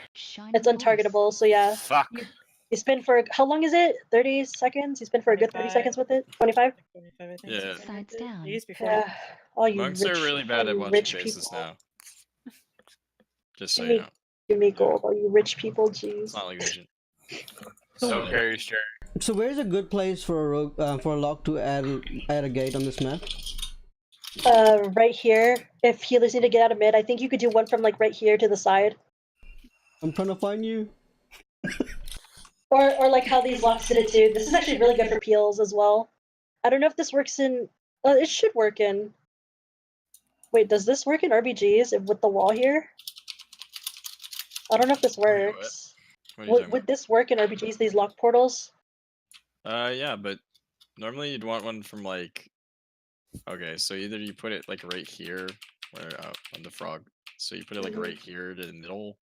it's untargetable. So yeah, Fuck. you spin for how long is it? 30 seconds. You spin for a good 30 seconds with it. 25. 25, I think. Yeah. Sides down. They used before. Yeah. All you Monks rich, are really bad all at you watching rich bases people. now. Just so Give you me, know. give me gold. All you rich people, jeez. It's not like vision. So carry straight. So where's a good place for a rogue, for a lock to add a gate on this map? Right here. If healers need to get out of mid, I think you could do one from like right here to the side. I'm trying to find you. Or like how these locks did it too. This is actually really good for peels as well. I don't know if this works in. It should work in. Wait, does this work in RBGs with the wall here? I don't know if this works. What are you talking Would this work in RBGs? These lock portals? Yeah, but normally you'd want one from like. Okay, so either you put it like right here, where on the frog. So you put it like right here to the middle.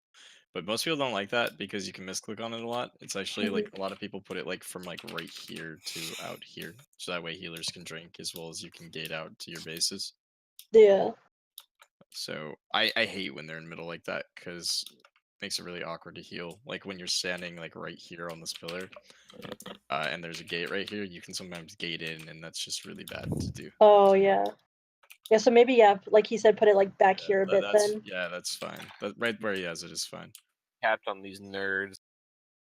But most people don't like that because you can misclick on it a lot. It's actually like a lot of people put it like from like right here to out here, so that way healers can drink as well as you can gate out to your bases. Yeah. So I hate when they're in the middle like that because it makes it really awkward to heal. Like when you're standing like right here on this pillar, and there's a gate right here, you can sometimes gate in, and that's just really bad to do. Oh yeah. Yeah, so maybe yeah, like he said, put it like back here a bit then. Yeah, that's fine. But right where he has it is fine. Capped on these nerds.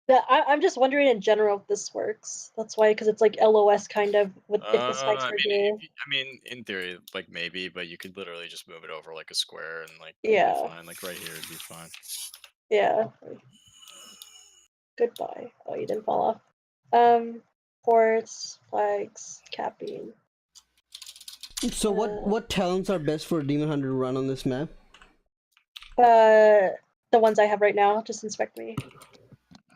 Yeah, I'm just wondering in general if this works. That's why, because it's like LOS kind of with if the spikes were here. I mean, in theory, like maybe, but you could literally just move it over like a square and like Yeah. it'd be fine. Like right here, it'd be fine. Yeah. Goodbye. Oh, you didn't fall off. Ports, flags, capping. So what talents are best for a Demon Hunter to run on this map? The ones I have right now. Just inspect me.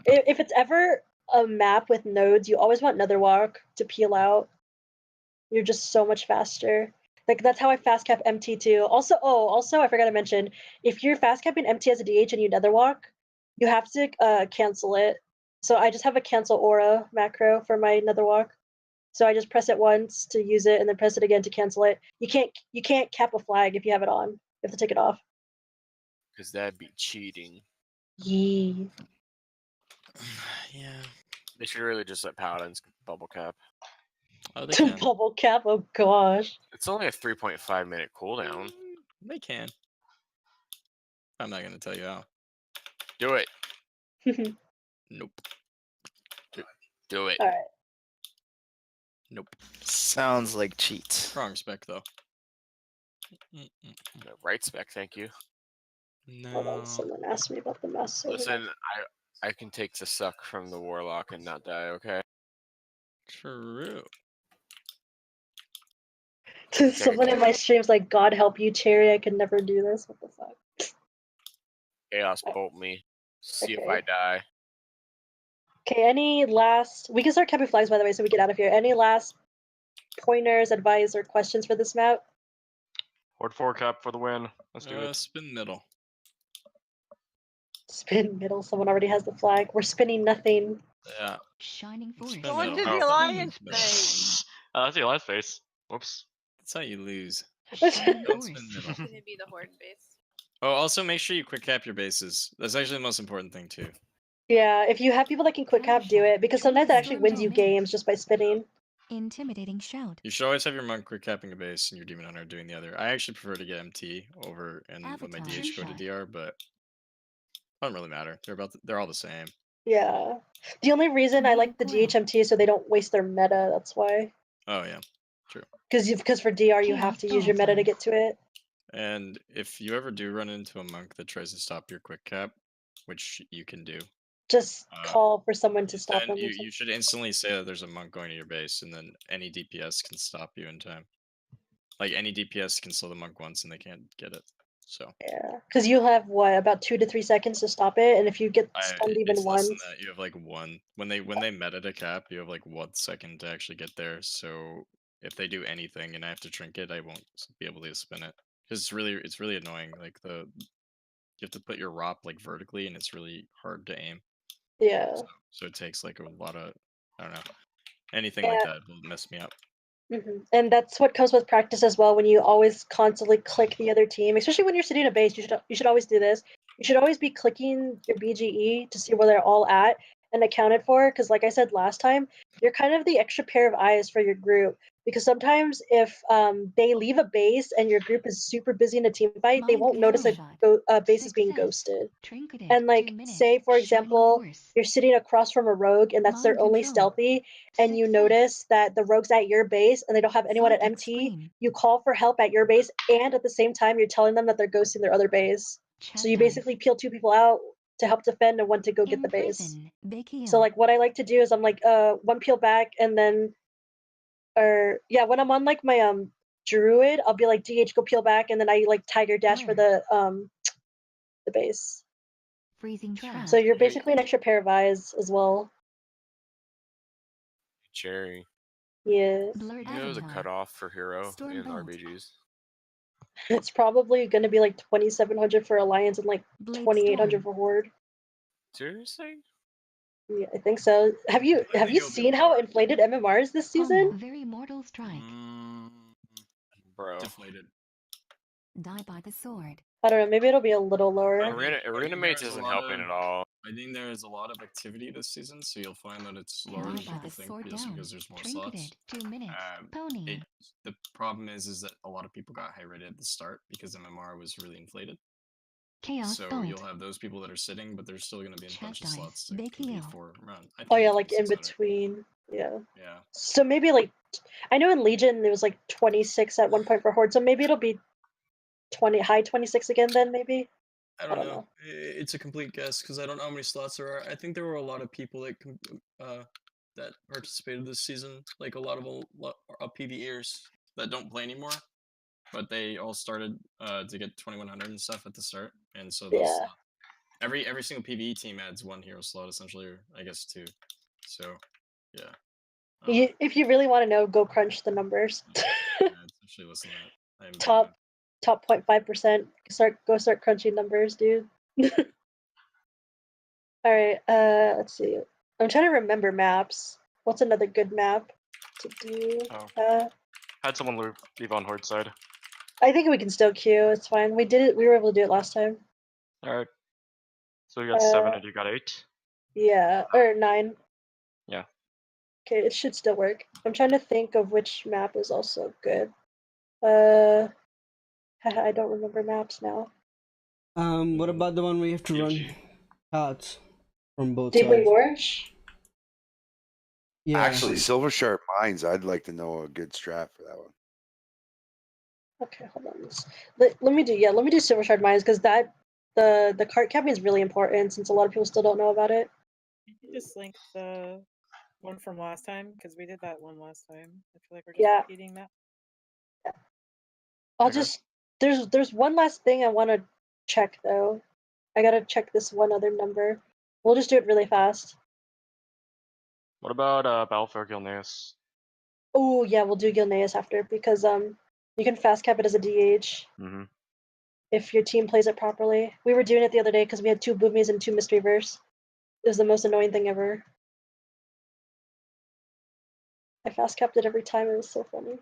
If it's ever a map with nodes, you always want Netherwalk to peel out. You're just so much faster. Like that's how I fast cap MT too. Also, I forgot to mention, if you're fast capping MT as a DH and you Netherwalk, you have to cancel it. So I just have a cancel aura macro for my Netherwalk. So I just press it once to use it and then press it again to cancel it. You can't cap a flag if you have it on. You have to take it off. Because that'd be cheating. Yee. Yeah. They should really just let paladins bubble cap. Oh, they can. Bubble cap. Oh gosh. It's only a 3.5 minute cooldown. They can. I'm not gonna tell you how. Do it. Nope. Do it. All right. Nope. Sounds like cheats. Wrong spec though. The right spec, thank you. Hold No. on, someone asked me about the mouse. Listen, I can take the suck from the warlock and not die, okay? True. Someone in my streams like, God help you, Cherry. I could never do this. What the fuck? Chaos bolt me. See if Okay. I die. Okay, any last... We can start capping flags, by the way, so we get out of here. Any last pointers, advice, or questions for this map? Horde 4 cap for the win. Let's do it. Spin middle. Spin middle. Someone already has the flag. We're spinning nothing. Yeah. Shining force. Spin Go into middle. the Oh, alliance middle. base. That's the alliance face. Whoops. That's how you lose. Shining Don't force. spin middle. It's gonna be the horde base. Oh, also make sure you quick cap your bases. That's actually the most important thing too. Yeah, if you have people that can quick cap, do it. Because sometimes it actually Storm wins you dominant. games just by spinning. Intimidating shout. You should always have your monk quick capping a base and your demon hunter doing the other. I actually prefer to get MT over and let my Avatar DH go to shot. DR, but it doesn't really matter. They're all the same. Yeah. The only reason I like the DHMT is so they don't waste their meta. That's why. Oh yeah, true. Because for DR you have to use your meta to get to it. And if you ever do run into a monk that tries to stop your quick cap, which you can do, Just call for someone to stop then them. you should instantly say that there's a monk going to your base, and then any DPS can stop you in time. Like any DPS can slow the monk once, and they can't get it. So Yeah. Because you have what, about 2 to 3 seconds to stop it, and if you get stunned even it's less once. than that. You have like one when they meta to cap. You have like 1 second to actually get there. So if they do anything and I have to trinket, I won't be able to spin it because it's really annoying. Like you have to put your ROP like vertically, and it's really hard to aim. Yeah. So it takes like a lot of, I don't know, anything Yeah. like that will mess me up. And that's what comes with practice as well. When you always constantly click the other team, especially when you're sitting in a base, you should always do this. You should always be clicking your BGE to see where they're all at and accounted for. Because like I said last time, you're kind of the extra pair of eyes for your group. Because sometimes if they leave a base and your group is super busy in a team fight, they won't notice a base is being ghosted. And like, say for example, you're sitting across from a rogue and that's their only stealthy, and you notice that the rogue's at your base and they don't have anyone at MT, you call for help at your base, and at the same time you're telling them that they're ghosting their other base. So you basically peel 2 people out to help defend and 1 to go get the base. So like what I like to do is I'm like 1 peel back, and then when I'm on like my druid, I'll be like, DH, go peel back, and then I like tiger dash for the base. Freezing trap. So you're basically an extra pair of eyes as well. Cherry. Yes. You know there's a cutoff for hero in RBGs. It's probably going to be like 2,700 for Alliance and like 2,800 for Horde. Seriously? Yeah, I think so. Have you seen how inflated MMR is this season? Very mortal strike. Bro. Deflated. Die by the sword. I don't know. Maybe it'll be a little lower. Arena Mates isn't helping at all. I think there is a lot of activity this season, so you'll find that it's lower than people think just because there's more slots. 2 minutes. Pony. The problem is that a lot of people got high rated at the start because MMR was really inflated. Chaos so bolt. you'll have those people that are sitting, but there's still going to be a bunch of slots to Big compete heal. for around. Oh yeah, like in between. Yeah. Yeah. So maybe like, I know in Legion there was like 26 at one point for Horde, so maybe it'll be high 26 again then maybe. I don't know. It's a complete guess because I don't know how many slots there are. I think there were a lot of people that participated this season, like a lot of PvEers that don't play anymore, but they all started to get 2100 and stuff at the start, and so those every single PvE team adds 1 hero slot essentially, or I guess 2. So yeah. If you really want to know, go crunch the numbers. Essentially listen to that. Top 0.5%. Go start crunching numbers, dude. All right. Let's see. I'm trying to remember maps. What's another good map to do? Had someone leave on Horde side. I think we can still queue. It's fine. We did it. We were able to do it last time. All right. So you got 7 and you got 8. Yeah, or 9. Yeah. Okay, it should still work. I'm trying to think of which map is also good. I don't remember maps now. What about the one where you have to run cards from both Deeply sides? Gorge? Yeah. Actually, Silver Sharp Mines, I'd like to know a good strat for that one. Okay, hold on. Let me do Silver Shard Mines because the cart capping is really important since a lot of people still don't know about it. You can just link the one from last time because we did that one last time. I feel like we're just repeating that. I'll just there's one last thing I want to check though. I gotta check this one other number. We'll just do it really fast. What about Battlefield Gilneas? Oh yeah, we'll do Gilneas after because you can fast cap it as a DH Mm-hmm. if your team plays it properly. We were doing it the other day because we had 2 Boomies and 2 Mistweavers. It was the most annoying thing ever. I fast capped it every time. It was so funny.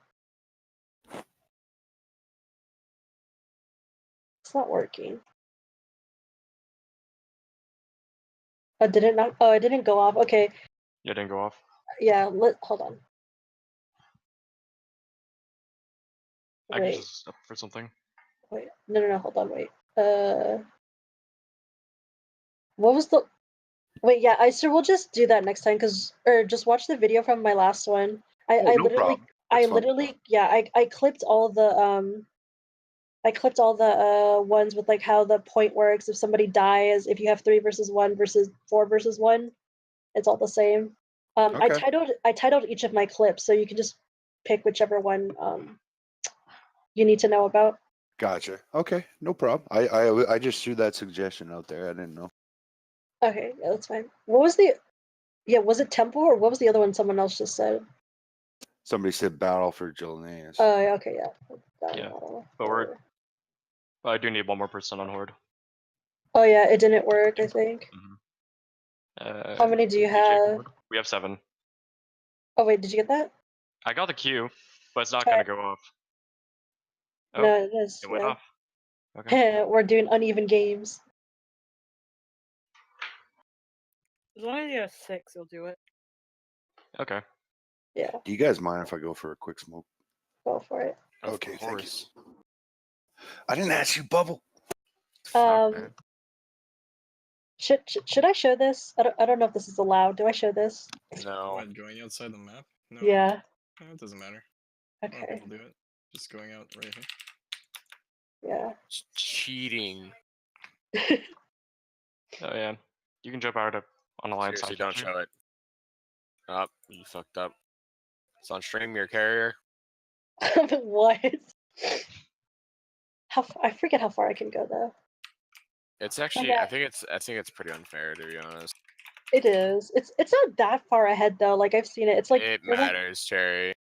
It's not working. Oh, did it not? Oh, it didn't go off. Okay. Yeah, it didn't go off. Yeah. Hold on. I can Wait. just step for something. Wait. No. Hold on. Wait. What was the? Wait. Yeah. So we'll just do that next time, or just watch the video from my last one. I no literally. problem. That's fine. Yeah. I clipped all the ones with like how the point works if somebody dies, if you have 3 versus 1 versus 4 versus 1, it's all the same. I titled each of my clips, so you can just pick whichever one you need to know about. Gotcha. Okay, no problem. I just threw that suggestion out there. I didn't know. Okay, yeah, that's fine. What was the? Yeah, was it Temple or what was the other one? Someone else just said. Somebody said battle for Gilneas. Oh, yeah, okay, yeah. Yeah, but I do need 1 more person on Horde. Oh yeah, it didn't work. I think. How many do you have? We have 7. Oh wait, did you get that? I got the queue, but it's not Try gonna it. go off. Oh, No, it is. it went Yeah. off. Okay. We're doing uneven games. As long as you have 6, you'll do it. Okay. Yeah. Do you guys mind if I go for a quick smoke? Go for it. Okay, thank you. I didn't ask you, Bubble. Should I show this? I don't know if this is allowed. Do I show this? No. What, going outside the map? No. Yeah. No, it doesn't matter. Okay. A lot of people do it. Just going out right here. Yeah. It's cheating. Oh yeah. You can jump out on the line Seriously, side. don't show it. Oh, you fucked up. It's on stream, your carrier. What? I forget how far I can go though. It's actually, I think it's pretty unfair, to be honest. It is. It's not that far ahead though. Like I've seen it. It's like It matters, Cherry.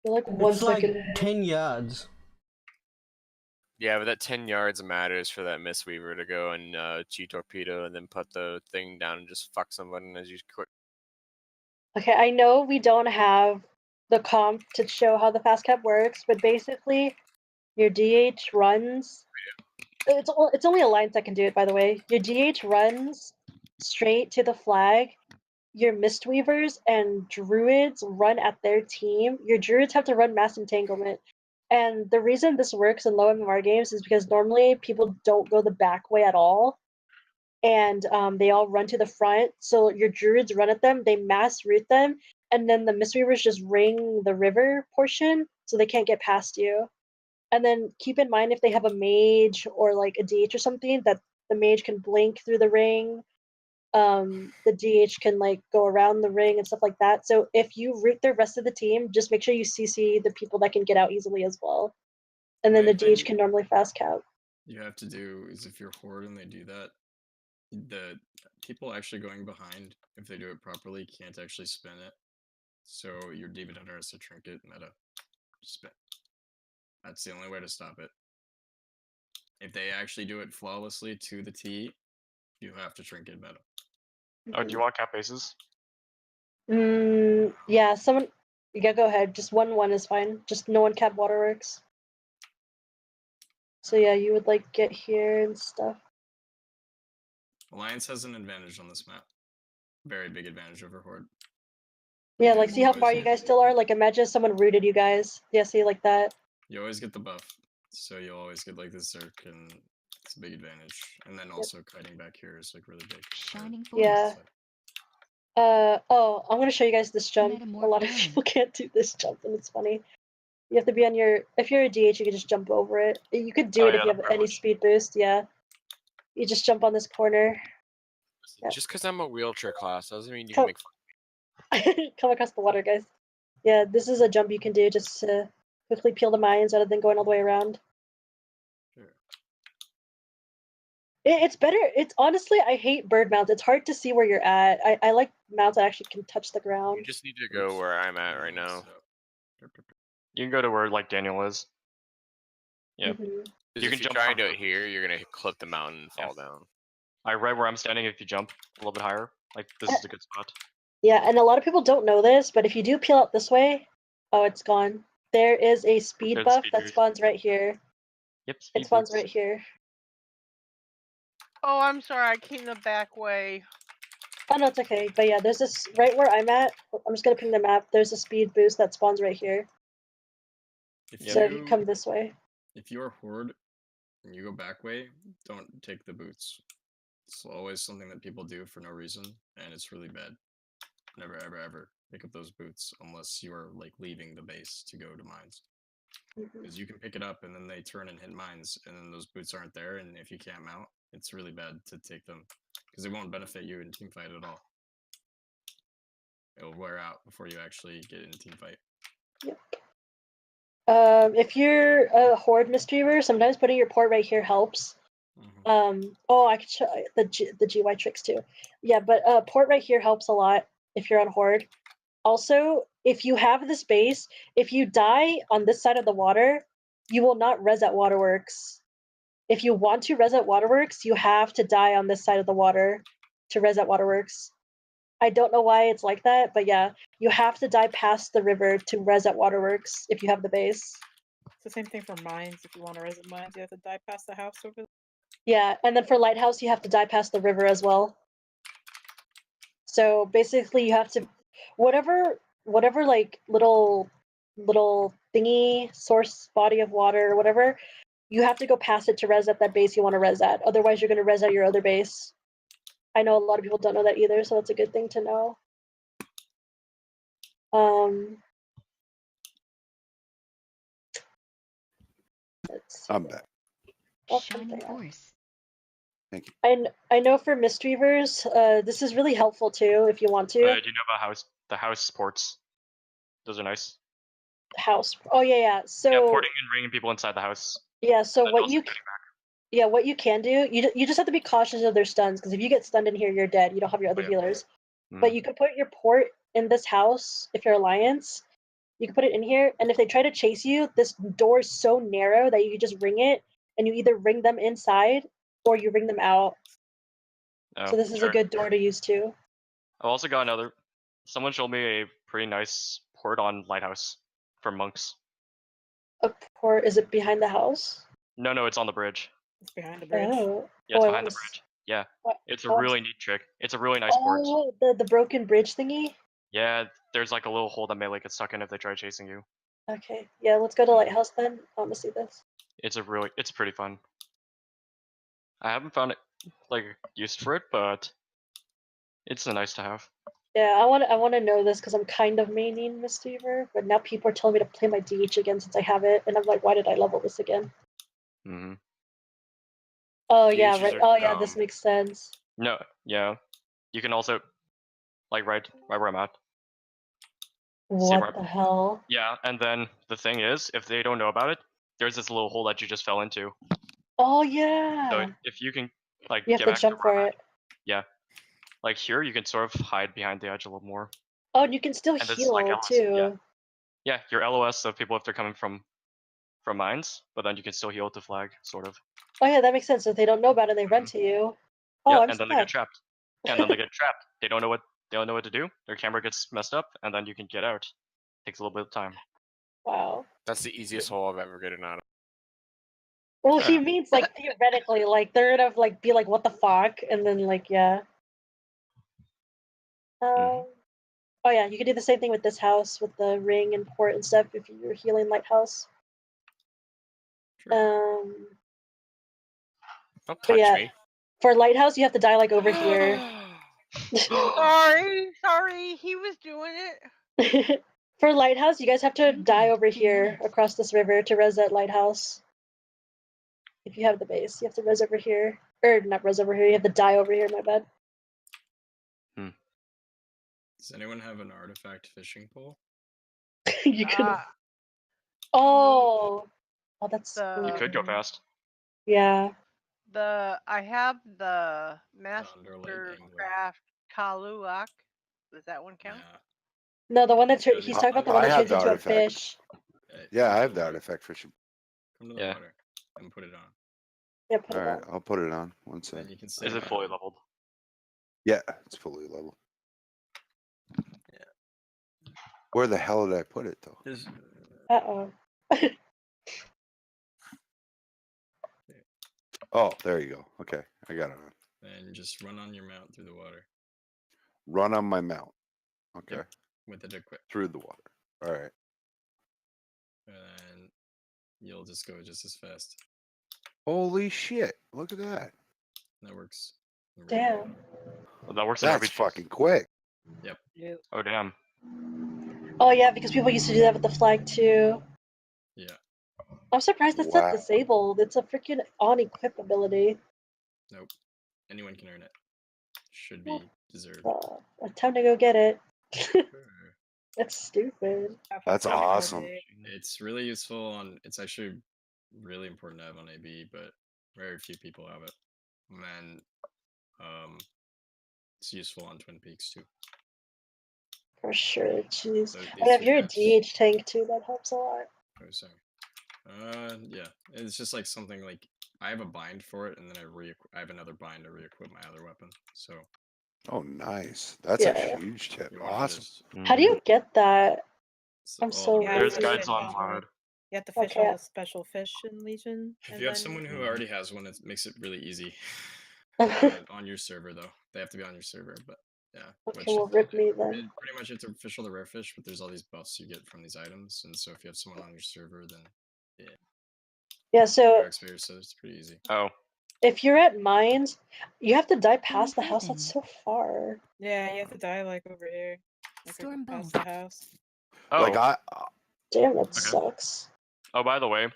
You're like 1 It's like second. 10 yards. Yeah, but that 10 yards matters for that Mistweaver to go and G-torpedo and then put the thing down and just fuck someone as you quit. Okay, I know we don't have the comp to show how the fast cap works, but basically, your DH runs. It's only Alliance that can do it, by the way. Your DH runs straight to the flag. Your Mistweavers and Druids run at their team. Your Druids have to run Mass Entanglement. And the reason this works in low MMR games is because normally people don't go the back way at all. And they all run to the front. So your Druids run at them, they mass root them, and then the Mistweavers just ring the river portion so they can't get past you. And then keep in mind if they have a mage or like a DH or something, that the mage can blink through the ring. The DH can like go around the ring and stuff like that. So if you root the rest of the team, just make sure you CC the people that can get out easily as well. And then the DH can normally fast cap. You have to do is if you're Horde and they do that, the people actually going behind, if they do it properly, can't actually spin it. So your Demon Hunter has to trinket meta spin. That's the only way to stop it. If they actually do it flawlessly to the T, you have to trinket meta. Oh, do you want cap bases? Yeah, someone. Yeah, go ahead. Just 1/1 is fine. Just no one cap waterworks. So yeah, you would like get here and stuff. Alliance has an advantage on this map. Very big advantage over Horde. Yeah, like see how far you guys still are? Like imagine if someone rooted you guys. Yeah, see like that. You always get the buff. So you'll always get like the Zerk and it's a big advantage. And then also kiting back here is like really big. Shining Yeah. Oh, I'm gonna show you guys this jump. A lot of people can't do this jump and it's funny. You have to be on your, if you're a DH, you can just jump over it. You could do it if you have any speed boost, yeah. You just jump on this corner. Yeah. Just because I'm a wheelchair class doesn't mean you can make fun. Come across the water, guys. Yeah, this is a jump you can do just to quickly peel the mines rather than going all the way around. Sure. It's better. It's honestly, I hate bird mounts. It's hard to see where you're at. I like mounts that actually can touch the ground. You just need to go where I'm at right now. You can go to where like Daniel is. Yeah. Mhm. Because You if can you jump try from and do it here, you're gonna clip the mountain and fall down. right where I'm standing. If you jump a little bit higher, like this is a good spot. Yeah, and a lot of people don't know this, but if you do peel out this way, oh, it's gone. There is a speed There's buff speed that boost. spawns right here. Yep. It Speed spawns boost. right here. Oh, I'm sorry. I came the back way. Oh no, it's okay. But yeah, there's this right where I'm at. I'm just gonna ping the map. There's a speed boost that spawns right here. So if you come this way. If you're horde and you go back way, don't take the boots. It's always something that people do for no reason, and it's really bad. Never, ever, ever pick up those boots unless you are like leaving the base to go to mines. Because you can pick it up and then they turn and hit mines, and then those boots aren't there. And if you can't mount, it's really bad to take them because it won't benefit you in team fight at all. It'll wear out before you actually get in a team fight. If you're a horde mistreaver, sometimes putting your port right here helps. Oh, I could show the GY tricks too. Yeah, but port right here helps a lot if you're on horde. Also, if you have this base, if you die on this side of the water, you will not res at waterworks. If you want to res at waterworks, you have to die on this side of the water to res at waterworks. I don't know why it's like that, but yeah, you have to die past the river to res at waterworks if you have the base. It's the same thing for mines. If you want to res at mines, you have to die past the house over there. Yeah, and then for lighthouse, you have to die past the river as well. So basically, you have to whatever like little thingy source body of water or whatever, you have to go past it to res at that base you want to res at. Otherwise, you're going to res at your other base. I know a lot of people don't know that either, so that's a good thing to know. I'm back. Shining force. Thank you. I know for Mistreavers, this is really helpful too if you want to. Do you know about the house ports? Those are nice. House. Oh yeah. So yeah, porting and bringing people inside the house. Yeah. So And what also you what you can do, you just have to be cautious of their stuns, because if you get stunned in here, you're dead. You don't have your other healers. But you can put your port in this house if you're Alliance. You can put it in here, and if they try to chase you, this door is so narrow that you can just ring it, and you either ring them inside or you ring them out. Oh, So this is a good door to use too. I've also got another. Someone showed me a pretty nice port on Lighthouse for monks. A port? Is it behind the house? No, it's on the bridge. It's behind the bridge. Oh. Yeah, it's I behind the wanna bridge. Yeah, it's a oh, really neat trick. It's a really nice port. Oh, the broken bridge thingy? Yeah, there's like a little hole that melee gets stuck in if they try chasing you. Okay. Yeah, let's go to Lighthouse then. I want to see this. It's pretty fun. I haven't found it like used for it, but it's a nice to have. Yeah, I want to know this because I'm kind of maining Mistweaver, but now people are telling me to play my DH again since I have it, and I'm like, why did I level this again? Mm-hmm. Oh yeah, DHs right. are Oh yeah, this dumb. makes sense. No, yeah. You can also like right where I'm at. What the hell? Yeah, and then the thing is, if they don't know about it, there's this little hole that you just fell into. Oh So yeah. if you can like You have get to back jump where I'm for at, it. yeah. Like here, you can sort of hide behind the edge a little more. Oh, and you can still And this is like heal LOS. too. Yeah, your LOS of people if they're coming from mines, but then you can still heal with the flag, sort of. Oh yeah, that makes sense. If they don't know about it, they run to you. Oh, Yeah, I'm and then they get stuck. trapped. And then they get trapped. They don't know what to do. Their camera gets messed up, and then you can get out. Takes a little bit of time. Wow. That's the easiest hole I've ever gotten out of. Well, he means like theoretically, like they're gonna like be like, what the fuck, and then like yeah. Oh yeah, you can do the same thing with this house with the ring and port and stuff if you're healing Lighthouse. Don't But touch yeah, me. for Lighthouse you have to die like over here. Sorry, he was doing it. For Lighthouse, you guys have to die over here across this river to res that Lighthouse. If you have the base, you have to res over here. Or not res over here, you have to die over here, my bad. Does anyone have an artifact fishing pole? You could. Oh, that's. You could go fast. Yeah. I have the Thunderlight Angler. Mastercraft Kaluak. Does that one count? No, the one that Yeah, he's the- talking about the one I that have turns the into a artifact. fish. Yeah, I have come the to- artifact for sure. Come to the Yeah. water and put it on. Yeah, put All it right, on. I'll put it on. One Then sec. you can stay Is it on fully island. leveled? Yeah, it's fully level. Yeah. Where the hell did I put it though? There's, Uh-oh. Oh, there you go. Okay, I got it on. and just run on your mount through the water Run on my mount. Okay, Yep. with it equipped, through the water. All right. and you'll just go just as fast. Holy shit! Look at that. That works. Damn. Well, that works in That's RPGs. fucking quick. Yep. Oh damn. Oh yeah, because people used to do that with the flag too. Yeah. I'm surprised that's Wow. not disabled. It's a freaking on-equip ability. Nope. Anyone can earn it. Should be deserved. Time to go get it. Sure. That's stupid. That's awesome. It's really useful on. It's actually really important to have on AB, but very few people have it. And then, it's useful on Twin Peaks too. For sure. Jeez. So these And if three you're a maps- DH tank too, that helps a lot. Oh, sorry. Yeah. It's just like something like I have a bind for it, and then I have another bind to re-equip my other weapon. So Oh, nice. That's Yeah. a huge tip. you wanna Awesome. just- How do you get that? I'm all so the Yeah, There's you have to guides fish on all mod. You have to fish Okay. all the special fish in Legion. If and you have then- someone who already has one, it makes it really easy. On your server though, they have to be on your server. But yeah, Okay, well, rip me then. pretty much it's official the rare fish, but there's all these buffs you get from these items, and so if you have someone on your server, then yeah, Yeah, so experience, so it's pretty easy. Oh. if you're at mines, you have to die past the house. That's so far. Yeah, you have to die like over here. Like Storm past bolt. the house. Oh. Like Damn, that Okay. sucks. Oh, by the way,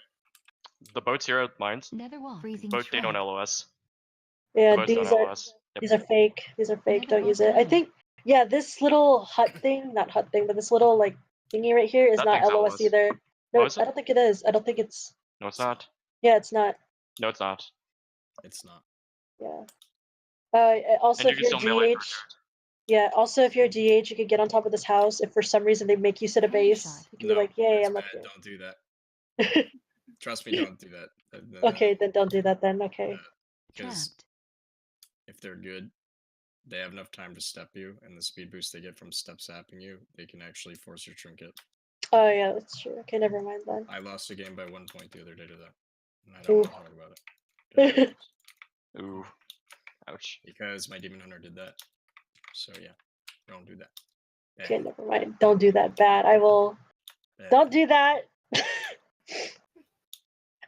the boats here at mines. Nether wall. Freezing Boat they don't trap. LOS. Yeah, The boats don't these are LOS. Yep. these are fake. These are fake. Another Don't use it. I volcano. think yeah, this little hut thing, not hut thing, but this little like thingy right here is That not thing's LOS LOS. either. No, Oh, is I it? don't think it is. I don't think it's. No, it's not. Yeah, it's not. No, it's not. It's not. Yeah. Also, And you if can you're still melee DH, yeah. Also, if you're DH, you could get on top of this house. If for some reason they make you sit a base, Headshot. you can be like, "Yay, I'm up Bad, here." don't do that. Trust me, don't do that. Okay, then don't do that. Then okay. Because Trapped. if they're good, they have enough time to step you, and the speed boost they get from step sapping you, they can actually force your trinket. Oh yeah, that's true. Okay, never mind then. I lost a game by 1 point the other day to that, and I don't want to talk about it. Ooh. Ouch. Because my demon hunter did that. So yeah, don't do that. Okay, never mind. Don't do that. Bad. I will. Bad. Don't do that.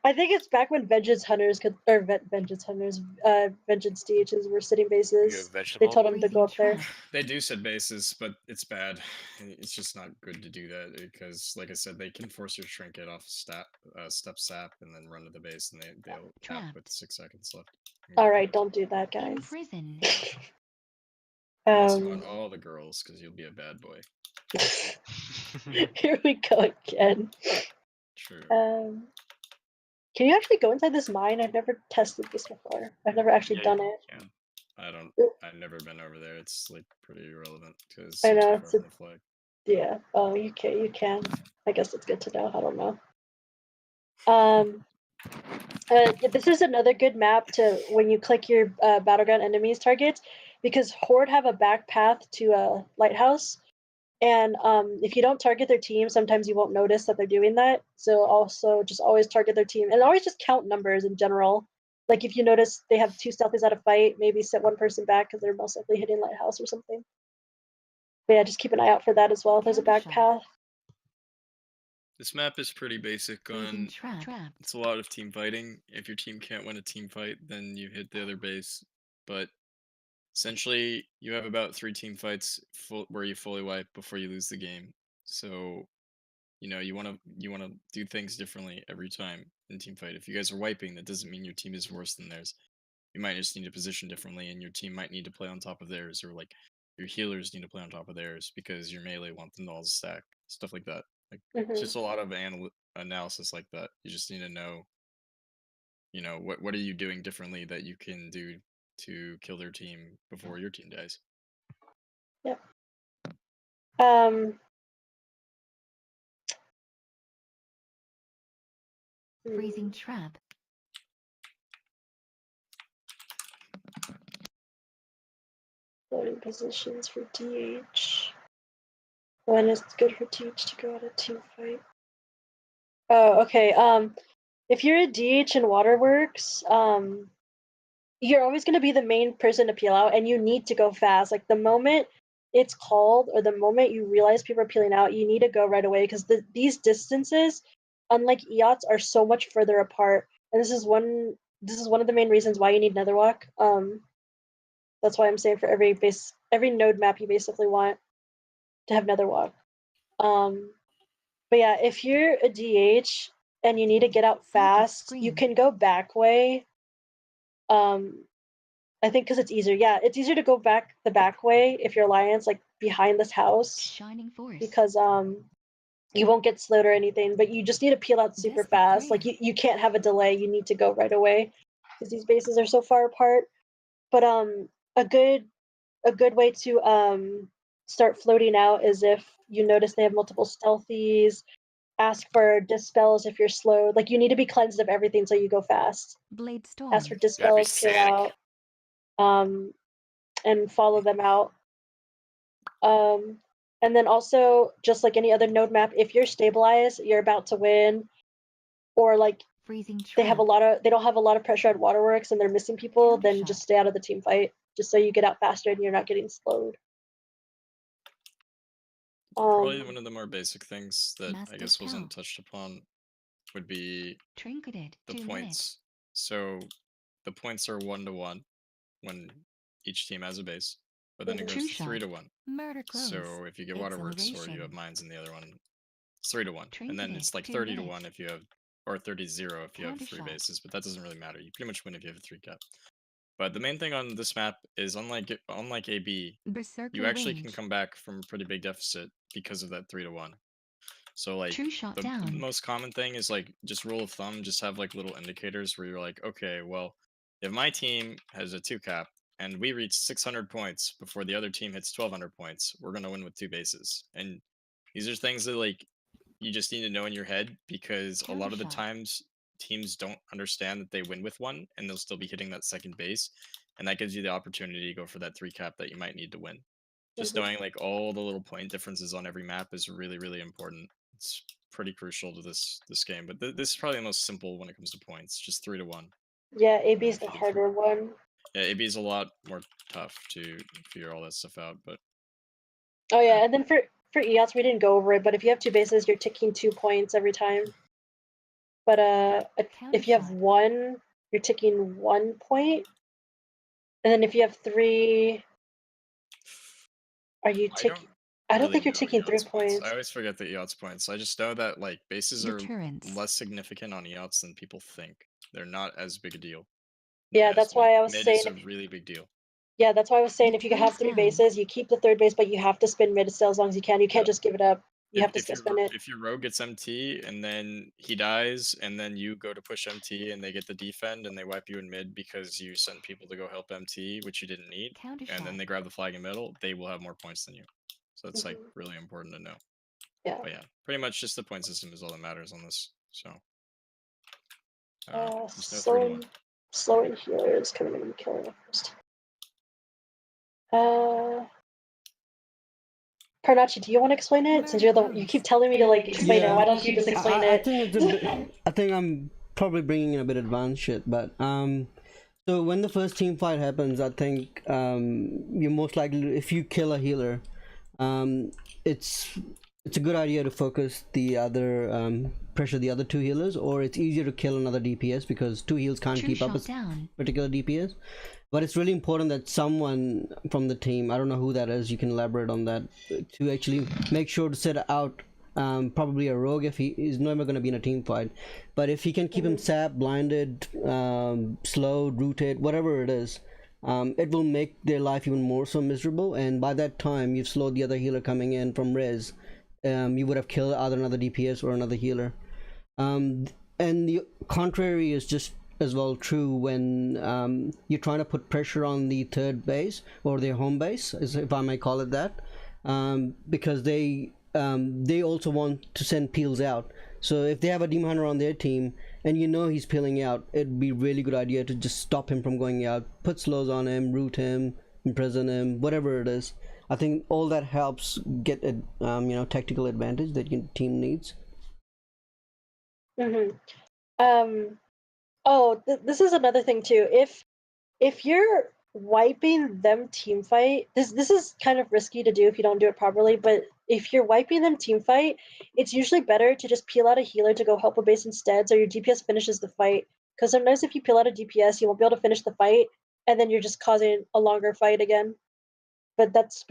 I think it's back when Vengeance Hunters could, or Vengeance Hunters, Vengeance DHs were sitting bases. They vegetable? told them to go up there. They do set bases, but it's bad. It's just not good to do that because, like I said, they can force your trinket off step sap and then run to the base, and they'll cap with 6 seconds left. All right, don't do that, guys. Prison. Unless you want all the girls, because you'll be a bad boy. Here we go again. True. Can you actually go inside this mine? I've never tested this before. I've never actually done it. I've never been over there. It's like pretty irrelevant because I you're know, too it's far from the flag. Yeah. Oh, you can. I guess that's good to know. I don't know. This is another good map to when you click your battleground enemies targets, because Horde have a back path to a lighthouse, and if you don't target their team, sometimes you won't notice that they're doing that. So also just always target their team and always just count numbers in general. Like if you notice they have 2 stealthies at a fight, maybe set one person back because they're most likely hitting lighthouse or something. But yeah, just keep an eye out for that as well. There's a back path. This map is pretty basic on. It's a lot of team fighting. If your team can't win a team fight, then you hit the other base. But essentially, you have about 3 team fights where you fully wipe before you lose the game. So, you want to do things differently every time in team fight. If you guys are wiping, that doesn't mean your team is worse than theirs. You might just need to position differently, and your team might need to play on top of theirs, or like your healers need to play on top of theirs because your melee want them to all stack, stuff like that. Like it's just a lot of analysis like that. You just need to know, You know, what are you doing differently that you can do to kill their team before your team dies? Yep. Freezing trap. Loading positions for DH. When is good for DH to go out of team fight? Oh, okay. If you're a DH in Waterworks, you're always going to be the main person to peel out, and you need to go fast. Like the moment it's called, or the moment you realize people are peeling out, you need to go right away because these distances, unlike EOTs, are so much further apart. And this is one of the main reasons why you need Netherwalk. That's why I'm saying for every node map you basically want to have Netherwalk. But yeah, if you're a DH and you need to get out fast, you can go back way. I think because it's easier. Yeah, it's easier to go back the back way if you're Alliance, like behind this house. Shining Force. Because you won't get slowed or anything, but you just need to peel out super fast. Like you can't have a delay. You need to go right away because these bases are so far apart. But a good way to start floating out is if you notice they have multiple stealthies. Ask for dispels if you're slowed. Like you need to be cleansed of everything so you go fast. Blade Storm. Ask for dispels, peel out, and follow them out. And then also, just like any other node map, if you're stabilized, you're about to win, or like Freezing trap. they don't have a lot of pressure at Waterworks and they're missing people, then just stay out of the team fight, just so you get out faster and you're not getting slowed. Probably one of the more basic things that Mass I guess wasn't discount. touched upon would be Trinketed. the 2 points. minutes. So the points are 1-to-1 when each team has a base, but then it True goes to shot. 3-to-1. Murder close. So if you get Waterworks or you Acceleration. have mines in the other one, it's 3-to-1. And then Trinketed. it's like 2 30-to-1 minutes. if you have, or 30-0 if you have Counter 3 shot. bases, but that doesn't really matter. You pretty much win if you have a 3 cap. But the main thing on this map is unlike AB, Berserker you actually range. can come back from a pretty big deficit because of that 3-to-1. So like True shot the down. most common thing is like just rule of thumb, just have like little indicators where you're like, okay, well, if my team has a 2 cap and we reach 600 points before the other team hits 1200 points, we're gonna win with 2 bases. And these are things that like you just need to know in your head because a lot of the Countershot. times teams don't understand that they win with 1 and they'll still be hitting that second base, and that gives you the opportunity to go for that 3 cap that you might need to win. Just knowing like all the little point differences on every map is really, really important. It's pretty crucial to this game, but this is probably the most simple when it comes to points. Just 3-to-1. Yeah, AB is the harder one. Yeah, AB is a lot more tough to figure all that stuff out, but Oh yeah, and then for EOS we didn't go over it, but if you have 2 bases, you're ticking 2 points every time. But if you have 1, you're ticking 1 point, and then if you have 3, are you ticking? I don't think you're ticking 3 points. I always forget the EOTS points. I just know that like bases are Deterrence. less significant on EOTS than people think. They're not as big a deal. Yeah, as that's why I was mid saying. is a really big deal. Yeah, that's why I was saying if you have 3 down. bases, you keep the 3rd base, but you have to spin mid still as long as you can. You can't just give it up. You have to still spin it. If your rogue gets MT and then he dies and then you go to push MT and they get the defend and they wipe you in mid because you sent people to go help MT, which you didn't need, and then they grab the flag in middle, they will have more points than you. So it's like really important to know. Yeah. But yeah, pretty much just the point system is all that matters on this. So just no 3-to-1. Slowing healer is coming in and killing it first. Parnachi, do you want to explain it? Since you keep telling me to like explain it. Why don't you just explain I it? think it's a bit, I think I'm probably bringing in a bit advanced shit, but so when the first team fight happens, I think you're most likely, if you kill a healer, it's a good idea to focus the other pressure the other 2 healers, or it's easier to kill another DPS because 2 heals can't keep up with particular DPS. But it's really important that someone from the team, I don't know who that is, you can elaborate on that, to actually make sure to set out probably a rogue if he is never going to be in a team fight. But if he can keep him sapped, blinded, slowed, rooted, whatever it is, it will make their life even more so miserable. And by that time, you've slowed the other healer coming in from res. You would have killed either another DPS or another healer. And the contrary is just as well true when you're trying to put pressure on the third base or their home base, if I may call it that, because they also want to send peels out. So if they have a Demon Hunter on their team and you know he's peeling out, it'd be a really good idea to just stop him from going out, put slows on him, root him, imprison him, whatever it is. I think all that helps get a tactical advantage that your team needs. This is another thing too. If you're wiping them team fight, this is kind of risky to do if you don't do it properly, but if you're wiping them team fight, it's usually better to just peel out a healer to go help a base instead so your DPS finishes the fight. Because sometimes if you peel out a DPS, you won't be able to finish the fight, and then you're just causing a longer fight again. But that's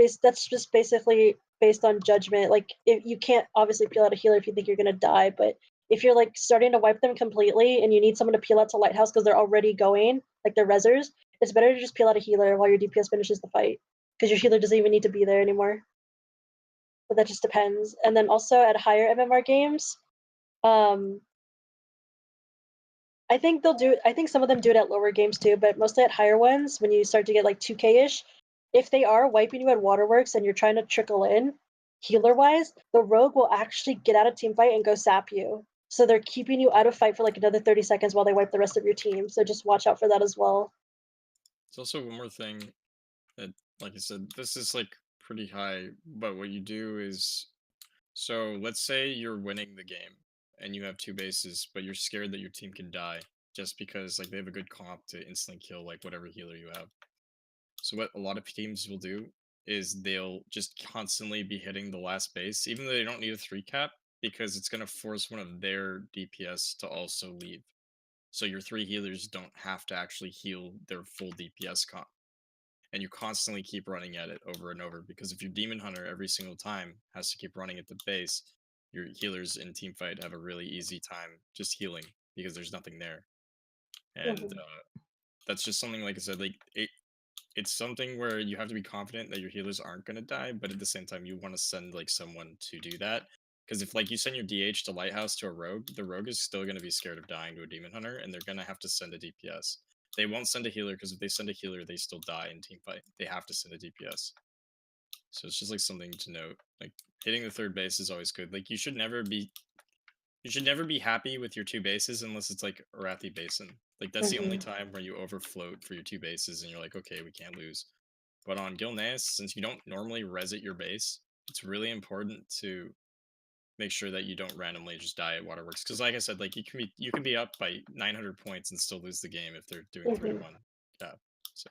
just basically based on judgment. Like, if you can't obviously peel out a healer if you think you're gonna die, but if you're like starting to wipe them completely and you need someone to peel out to Lighthouse because they're already going, like they're rezzers, it's better to just peel out a healer while your DPS finishes the fight because your healer doesn't even need to be there anymore. But that just depends. And then also at higher MMR games, I think some of them do it at lower games too, but mostly at higher ones, when you start to get like 2K-ish, if they are wiping you at Waterworks and you're trying to trickle in, healer-wise, the rogue will actually get out of team fight and go sap you. So they're keeping you out of fight for like another 30 seconds while they wipe the rest of your team. So just watch out for that as well. There's also one more thing that, like I said, this is like pretty high, but what you do is, so let's say you're winning the game and you have 2 bases, but you're scared that your team can die just because like they have a good comp to instantly kill like whatever healer you have. So what a lot of teams will do is they'll just constantly be hitting the last base, even though they don't need a 3 cap, because it's going to force one of their DPS to also leave. So your 3 healers don't have to actually heal their full DPS comp. And you constantly keep running at it over and over, because if your Demon Hunter every single time has to keep running at the base, your healers in teamfight have a really easy time just healing because there's nothing there. And that's just something, like I said, like it's something where you have to be confident that your healers aren't going to die, but at the same time you want to send like someone to do that, because if like you send your DH to Lighthouse to a rogue, the rogue is still going to be scared of dying to a Demon Hunter, and they're going to have to send a DPS. They won't send a healer, because if they send a healer, they still die in team fight. They have to send a DPS. So it's just like something to note. Like hitting the third base is always good. Like you should never be happy with your 2 bases unless it's like Arathi Basin. Like that's the only time where you overfloat for your 2 bases and you're like, okay, we can't lose. But on Gilneas, since you don't normally res at your base, it's really important to make sure that you don't randomly just die at Waterworks. Because like I said, like you can be up by 900 points and still lose the game if they're doing 3-1 cap. So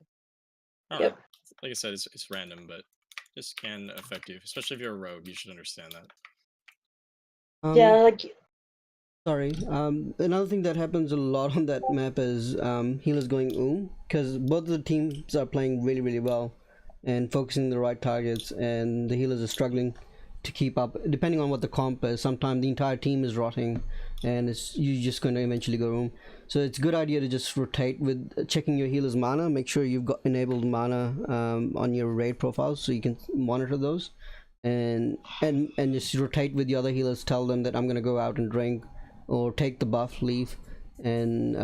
I don't know. Like I said, it's random, but this can affect you, especially if you're a rogue. You should understand that. Yeah, like Sorry. Another thing that happens a lot on that map is healers going because both of the teams are playing really, really well and focusing the right targets, and the healers are struggling to keep up. Depending on what the comp is, sometimes the entire team is rotting, and you're just going to eventually go So it's a good idea to just rotate with checking your healer's mana. Make sure you've got enabled mana on your raid profiles so you can monitor those, and just rotate with the other healers. Tell them that I'm going to go out and drink, or take the buff, leave, and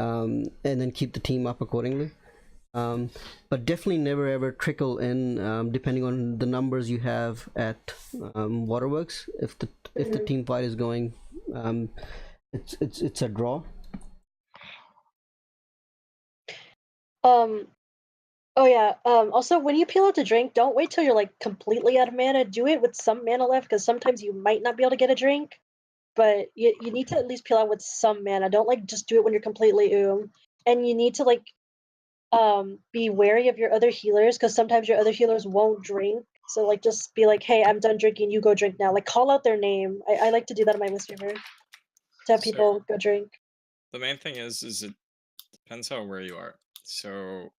then keep the team up accordingly. But definitely never ever trickle in, depending on the numbers you have at Waterworks. If the team fight is going, it's a draw. Also, when you peel out to drink, don't wait till you're like completely out of mana. Do it with some mana left, because sometimes you might not be able to get a drink. But you need to at least peel out with some mana. Don't like just do it when you're completely and you need to like be wary of your other healers, because sometimes your other healers won't drink. So like just be like, hey, I'm done drinking, you go drink now. Like call out their name. I like to do that in my Mistweaver, to have people go drink. The main thing is it depends how aware you are. So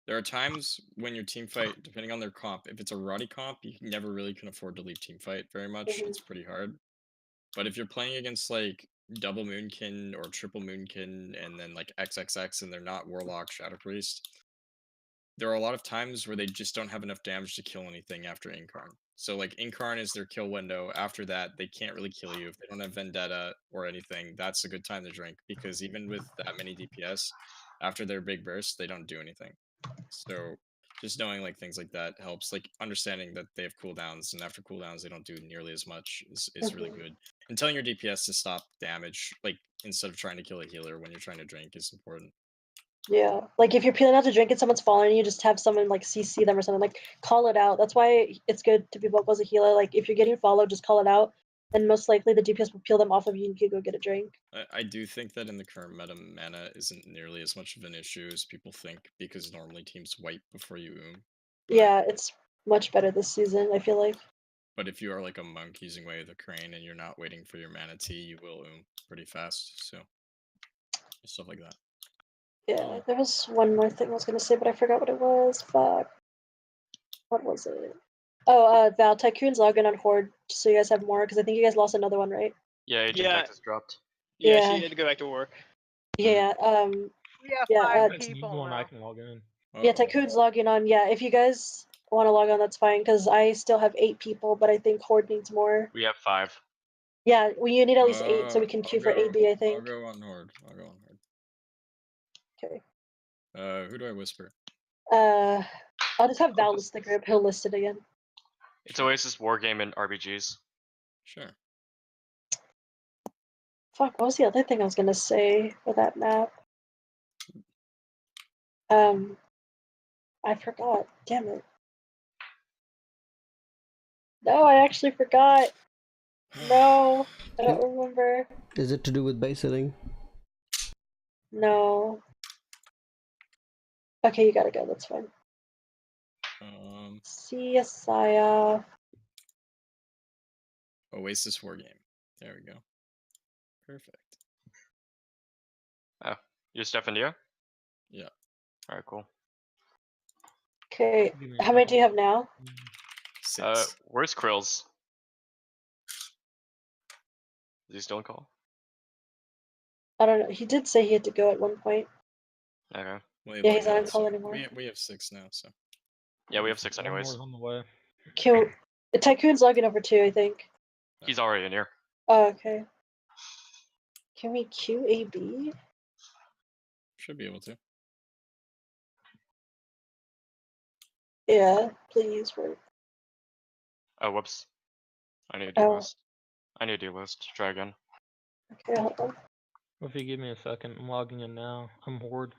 there are times when your team fight, depending on their comp, if it's a Roddy comp, you never really can afford to leave team fight very much. It's pretty hard. But if you're playing against like double Moonkin or triple Moonkin and then like XXX and they're not Warlock, Shadow Priest, there are a lot of times where they just don't have enough damage to kill anything after Incarn. So like Incarn is their kill window. After that, they can't really kill you if they don't have Vendetta or anything. That's a good time to drink because even with that many DPS, after their big burst, they don't do anything. So just knowing like things like that helps. Like understanding that they have cooldowns, and after cooldowns they don't do nearly as much is really good. And telling your DPS to stop damage, like instead of trying to kill a healer when you're trying to drink, is important. Yeah, like if you're peeling out to drink and someone's falling, you just have someone like CC them or something. Like call it out. That's why it's good to be vocal as a healer. Like if you're getting followed, just call it out, and most likely the DPS will peel them off of you and you can go get a drink. I do think that in the current meta, mana isn't nearly as much of an issue as people think because normally teams wipe before you Yeah, it's much better this season, I feel like. But if you are like a monk using Way of the Crane and you're not waiting for your mana tea, you will pretty fast. So stuff like that. Yeah, there was one more thing I was gonna say, but I forgot what it was. Fuck. What was it? Oh, Val, Tycoon's logging on Horde, just so you guys have more, because I think you guys lost another one, right? Yeah, Agent Yeah. Texas dropped. Yeah, Yeah. she had to go back to work. Yeah, We have yeah, 5 people now. I can log in. yeah, Tycoon's logging on. Yeah, if you guys want to log on, that's fine, because I still have 8 people, but I think Horde needs more. We have 5. Yeah, you need at least 8, so we can queue for AB, I I'll think. go on Horde. I'll go on Horde. Okay. Who do I whisper? I'll just have Val list the group. He'll list it again. It's Oasis Wargame and RBGs. Sure. Fuck, what was the other thing I was gonna say for that map? I forgot. Damn it. No, I actually forgot. No, I don't remember. Is it to do with base hitting? No. Okay, you gotta go. That's fine. See ya, Saya. Oasis Wargame. There we go. Perfect. Oh, you're Stefan, yeah? Yeah. Alright, cool. Okay, how many do you have now? 6. Where's Krills? Is he still in call? I don't know. He did say he had to go at one point. Okay. Yeah, he's not on call anymore. We have 6 now, so. Yeah, we have 6 anyways. On the way. Tycoon's logging over too, I think. He's already in here. Oh, okay. Can we queue AB? Should be able to. Yeah, please. Work. Oh, whoops. I need a D-list. I need a D-list. Try again. Okay, hold on. Well, if you give me a second, I'm logging in now. I'm Horde.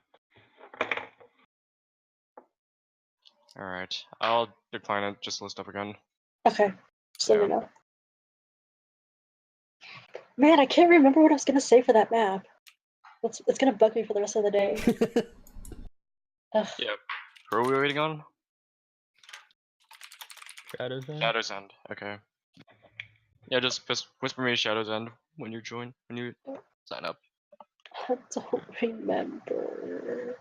Alright. I'll decline it. Just list up again. Okay, just let me know. Man, I can't remember what I was gonna say for that map. It's gonna bug me for the rest of the day. Ugh. Yep. Who are we waiting on? Shadows End. Shadows End. Okay. Yeah, just whisper me Shadows End when you join. When you sign up. I don't remember.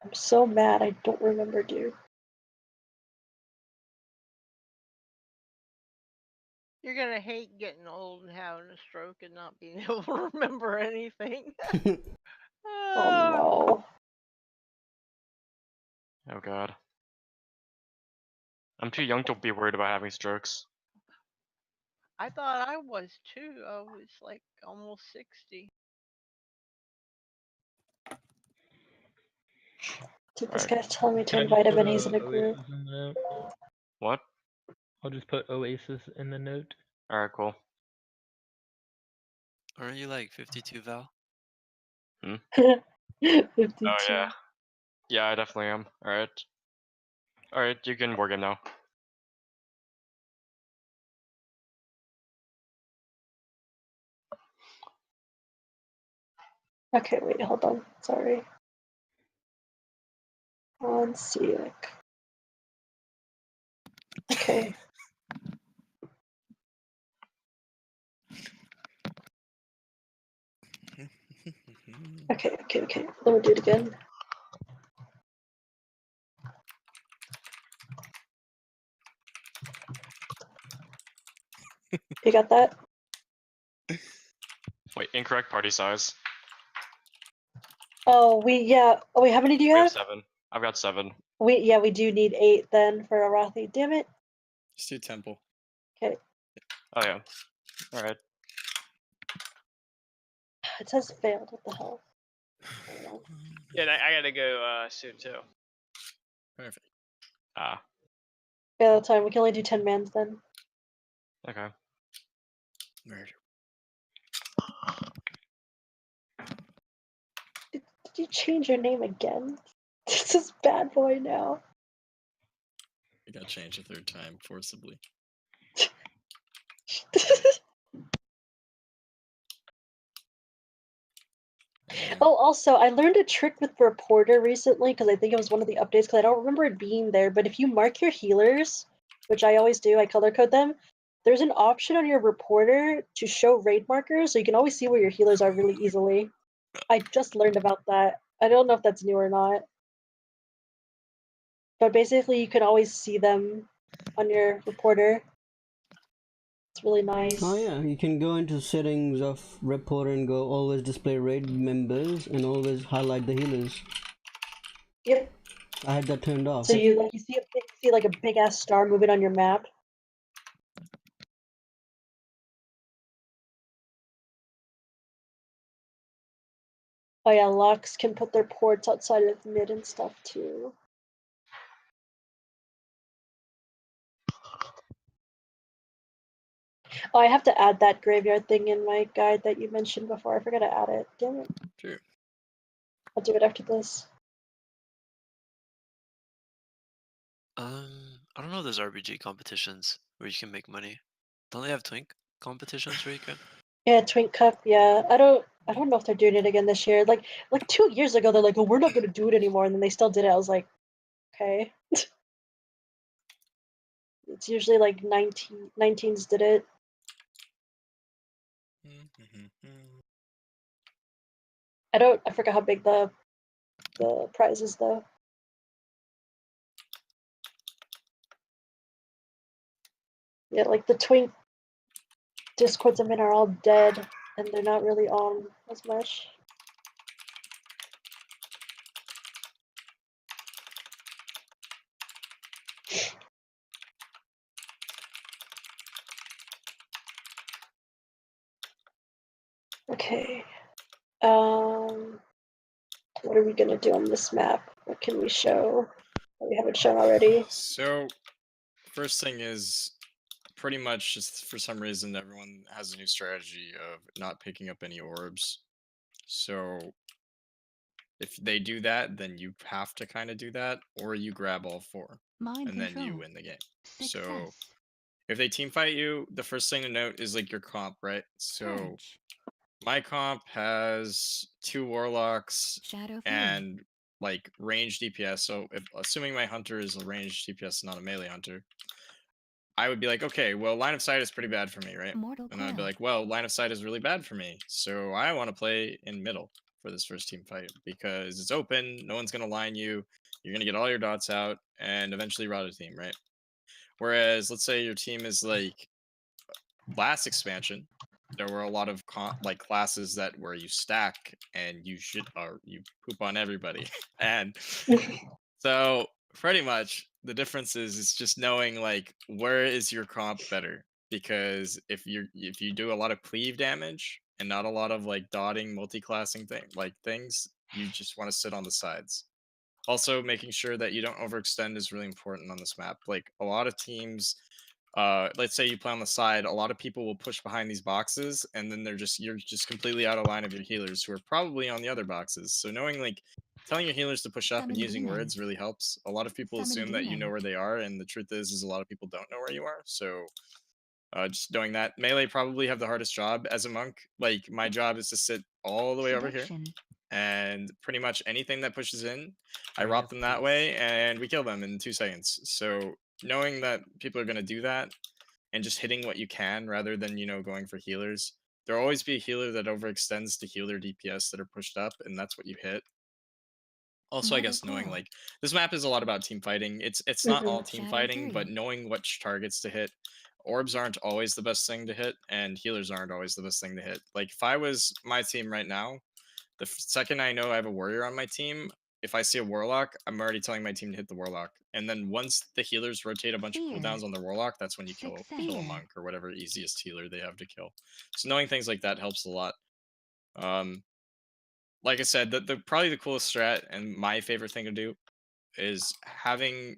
I'm so mad I don't remember, dude. You're gonna hate getting old and having a stroke and not being able to remember anything. Oh Oh god. I'm too young to be worried about having strokes. I thought I was too. I was like almost 60. Dude, this guy's telling me to Can I invite just him and put, he's in a Oasis group. in the note? What? I'll just put Oasis in the note. Alright, cool. Aren't you like 52, Val? 52. Oh yeah. Yeah, I definitely am. Alright. Alright, you can wargame now. Okay, wait, hold on. Sorry. One sec. Okay. Okay. Let me do it again. You got that? Wait, incorrect party size. Oh, yeah. Oh, wait, how many do you We have? have 7. I've got 7. We do need 8 then for Arathi. Damn it. Just do temple. Okay. Oh yeah. All right. It says failed. What the hell? Yeah, I gotta go soon too. Perfect. Ah. Yeah, that's fine. We can only do 10 mans then. Okay. Murder. Did you change your name again? This is bad boy now. It got changed a third time forcibly. Oh, also, I learned a trick with Reporter recently because I think it was one of the updates because I don't remember it being there. But if you mark your healers, which I always do, I color code them. There's an option on your Reporter to show raid markers, so you can always see where your healers are really easily. I just learned about that. I don't know if that's new or not. But basically, you can always see them on your Reporter. It's really nice. Oh yeah, you can go into settings of Reporter and go always display raid members and always highlight the healers. Yep. I had that turned off. So you see like a big ass star moving on your map. Oh yeah, Lux can put their ports outside of mid and stuff too. Oh, I have to add that graveyard thing in my guide that you mentioned before. I forgot to add it. Damn it. True. I'll do it after this. I don't know if there's RBG competitions where you can make money. Don't they have Twink competitions where you can? Yeah, Twink Cup, yeah. I don't know if they're doing it again this year. Like 2 years ago they're like, oh, we're not gonna do it anymore, and then they still did it. I was like, okay. It's usually like 19s did it. I forgot how big the prize is though. Yeah, like the Twink Discords I'm in are all dead and they're not really on as much. Okay. What are we gonna do on this map? What can we show that we haven't shown already? So, first thing is pretty much just for some reason everyone has a new strategy of not picking up any orbs. So if they do that, then you have to kind of do that, or you grab all four, Mind and then you control. win the game. So Success. if they team fight you, the first thing to note is like your comp, right? So Purge. my comp has 2 warlocks Shadow Fury. and like ranged DPS. So if assuming my hunter is a ranged DPS, not a melee hunter, I would be like, okay, well, line of sight is pretty bad for me, right? Mortal And I'd be Coil. like, well, line of sight is really bad for me. So I want to play in middle for this first team fight because it's open, no one's going to line you, you're going to get all your dots out, and eventually rout a team, right? Whereas, let's say your team is like last expansion, there were a lot of like classes that where you stack and you poop on everybody. And so pretty much the difference is just knowing like where is your comp better, because if you do a lot of cleave damage and not a lot of like dotting multi-classing things, you just want to sit on the sides. Also, making sure that you don't overextend is really important on this map. Like a lot of teams, let's say you play on the side, a lot of people will push behind these boxes, and then you're just completely out of line of your healers who are probably on the other boxes. So knowing like telling your healers to push up and Summon using demon. words really helps. A lot of people Summon assume that you know demon. where they are, and the truth is a lot of people don't know where you are. So just knowing that melee probably have the hardest job as a monk. Like my job is to sit all the way over here, Seduction. and pretty much anything that pushes in, I Yes, rot them that please. way, and we kill them in 2 seconds. So knowing that people are going to do that and just hitting what you can rather than going for healers. There'll always be a healer that overextends to heal their DPS that are pushed up, and that's what you hit. Also, I Mortal guess knowing Coil. like this map is a lot about team fighting. It's not all team Shadow fighting, but Fury. knowing which targets to hit. Orbs aren't always the best thing to hit, and healers aren't always the best thing to hit. Like if I was my team right now, the second I know I have a warrior on my team, if I see a warlock, I'm already telling my team to hit the warlock. And then once the healers rotate a bunch of cooldowns on the warlock, that's when you kill a monk or whatever easiest healer they have to kill. So knowing things like that helps a lot. Like I said, the probably the coolest strat and my favorite thing to do is having,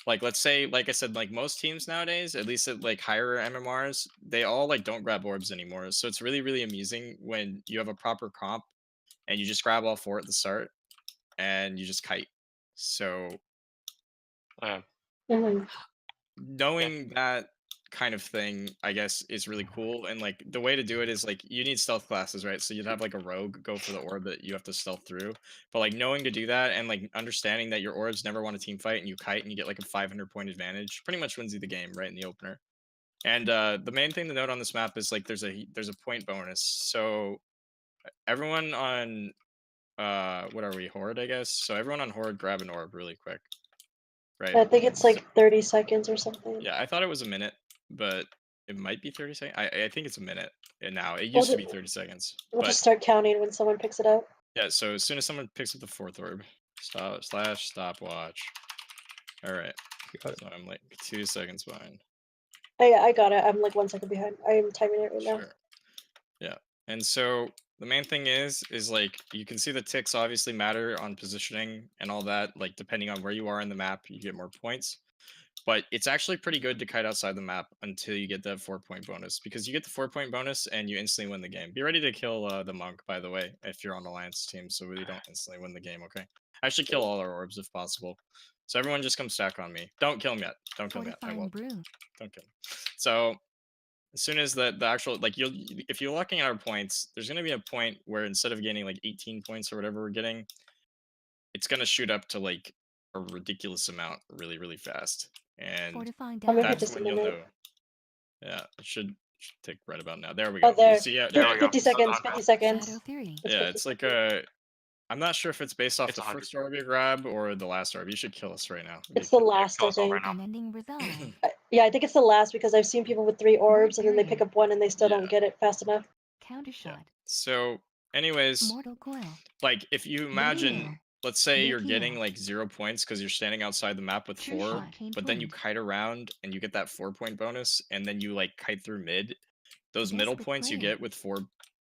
like, let's say, like I said, like most teams nowadays, at least at like higher MMRs, they all like don't grab orbs anymore. So it's really, really amusing when you have a proper comp and you just grab all 4 at the start and you just kite. So knowing that kind of thing, I guess, is really cool. And like the way to do it is like you need stealth classes, right? So you'd have like a rogue go for the orb that you have to stealth through. But like knowing to do that and like understanding that your orbs never want a team fight and you kite and you get like a 500 point advantage pretty much wins you the game right in the opener. And the main thing to note on this map is like there's a point bonus. So everyone on what are we, Horde, I guess? So everyone on Horde grab an orb really quick. Right. I think it's like 30 seconds or something. Yeah, I thought it was a minute, but it might be 30 seconds. I think it's a minute now. It used to be 30 seconds. We'll But just start counting when someone picks it up. yeah, so as soon as someone picks up the 4th orb, stopwatch. All right. So I'm like 2 seconds behind. I got it. I'm like 1 second behind. I am timing it right now. Yeah. And so the main thing is like you can see the ticks obviously matter on positioning and all that. Like depending on where you are in the map, you get more points. But it's actually pretty good to kite outside the map until you get that 4-point bonus, because you get the 4-point bonus and you instantly win the game. Be ready to kill the monk, by the way, if you're on Alliance team, so we don't instantly win the game, okay? Actually kill all our orbs if possible. So everyone just come stack on me. Don't kill him yet. Don't kill him yet. I won't. Don't kill him. So as soon as the actual, like, if you're looking at our points, there's going to be a point where instead of getting like 18 points or whatever we're getting, it's going to shoot up to like a ridiculous amount really, really fast. And that's when you'll know. Yeah, it should take right about now. There we go. Oh, there. See, yeah, 50 seconds. 50 seconds. Yeah, it's like a. I'm not sure if it's based off the first orb you grab or the last orb. You should kill us right now. It's the last, I think. Yeah, I think it's the last because I've seen people with 3 orbs and then they pick up 1 and they still don't get it fast enough. Yeah. So, anyways, like if you imagine, let's say you're getting like 0 points because you're standing outside the map with 4, but then you kite around and you get that 4-point bonus, and then you like kite through mid. Those middle points you get with four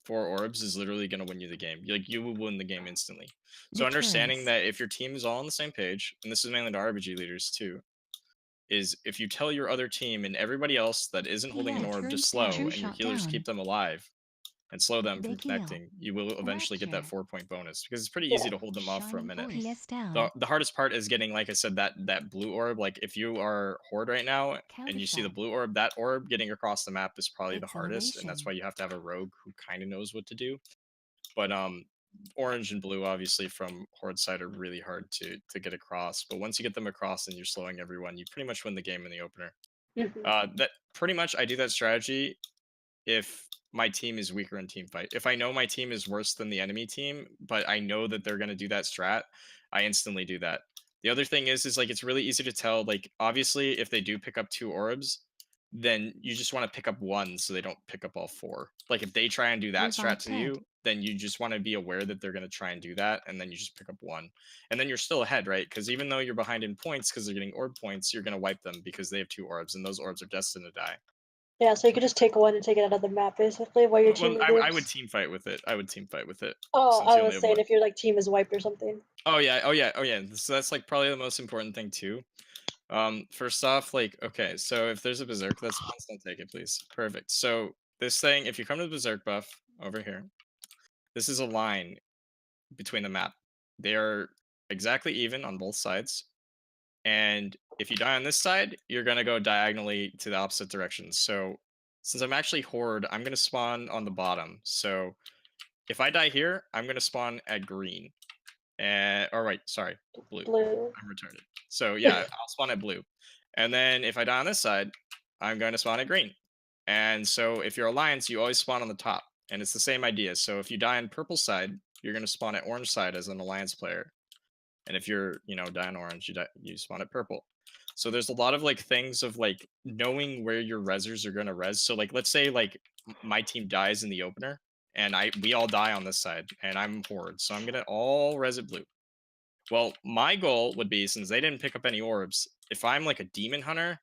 orbs is literally going to win you the game. You will win the game instantly. So understanding that if your team is all on the same page, and this is mainly to RBG leaders too, is if you tell your other team and everybody else that isn't holding an orb to slow, and your healers keep them alive and slow them from connecting, you will eventually get that 4-point bonus, because it's pretty easy to hold them off for a minute. The hardest part is getting, like I said, that blue orb. Like if you are Horde right now and you see the blue orb, that orb getting across the map is probably the hardest, and that's why you have to have a rogue who kind of knows what to do. But orange and blue obviously from Horde side are really hard to get across, but once you get them across and you're slowing everyone, you pretty much win the game in the opener. That pretty much, I do that strategy if my team is weaker in team fight. If I know my team is worse than the enemy team, but I know that they're going to do that strat, I instantly do that. The other thing is like it's really easy to tell, like obviously if they do pick up 2 orbs, then you just want to pick up 1 so they don't pick up all 4. Like if they try and do that strat to you, then you just want to be aware that they're going to try and do that, and then you just pick up 1. And then you're still ahead, right? Because even though you're behind in points because they're getting orb points, you're going to wipe them because they have 2 orbs, and those orbs are destined to die. Yeah, so you could just take 1 and take it out of the map, basically, while your team I would team fight with it. Oh, I was saying if your like team is wiped or something. Oh yeah. So that's like probably the most important thing too. First off, like, okay, so if there's a berserk that's once, don't take it, please. Perfect. So this thing, if you come to the berserk buff over here, this is a line between the map. They are exactly even on both sides. And if you die on this side, you're going to go diagonally to the opposite direction. So since I'm actually Horde, I'm going to spawn on the bottom. So if I die here, I'm going to spawn at green. Or right, sorry, blue. I'm retarded. So yeah, I'll spawn at blue. And then if I die on this side, I'm going to spawn at green. And so if you're Alliance, you always spawn on the top. And it's the same idea. So if you die on purple side, you're going to spawn at orange side as an Alliance player. And if you're, die on orange, you spawn at purple. So there's a lot of like things of like knowing where your rezzers are going to res. So like, let's say like my team dies in the opener and we all die on this side and I'm Horde. So I'm going to all res it blue. Well, my goal would be, since they didn't pick up any orbs, if I'm like a demon hunter,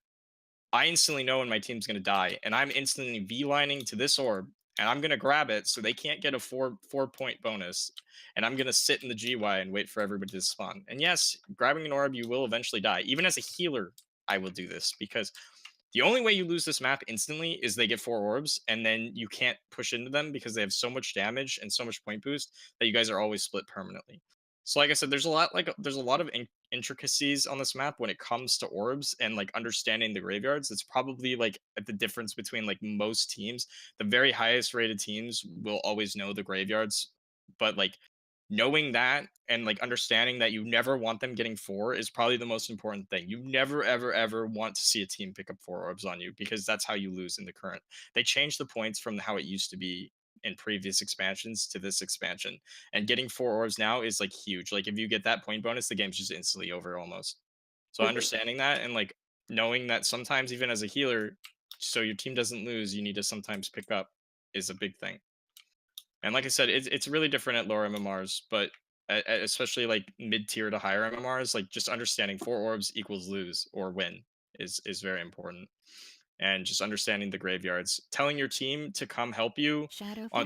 I instantly know when my team's going to die, and I'm instantly V-lining to this orb, and I'm going to grab it so they can't get a 4-point bonus, and I'm going to sit in the GY and wait for everybody to spawn. And yes, grabbing an orb, you will eventually die. Even as a healer, I will do this, because the only way you lose this map instantly is they get 4 orbs, and then you can't push into them because they have so much damage and so much point boost that you guys are always split permanently. So like I said, there's a lot of intricacies on this map when it comes to orbs and like understanding the graveyards. It's probably like the difference between like most teams. The very highest rated teams will always know the graveyards, but like knowing that and like understanding that you never want them getting 4 is probably the most important thing. You never ever want to see a team pick up 4 orbs on you, because that's how you lose in the current. They changed the points from how it used to be in previous expansions to this expansion, and getting 4 orbs now is like huge. Like if you get that point bonus, the game's just instantly over almost. So understanding that and like knowing that sometimes even as a healer, so your team doesn't lose, you need to sometimes pick up is a big thing. And like I said, it's really different at lower MMRs, but especially like mid-tier to higher MMRs, like just understanding 4 orbs equals lose or win is very important. And just understanding the graveyards, telling your team to come help you,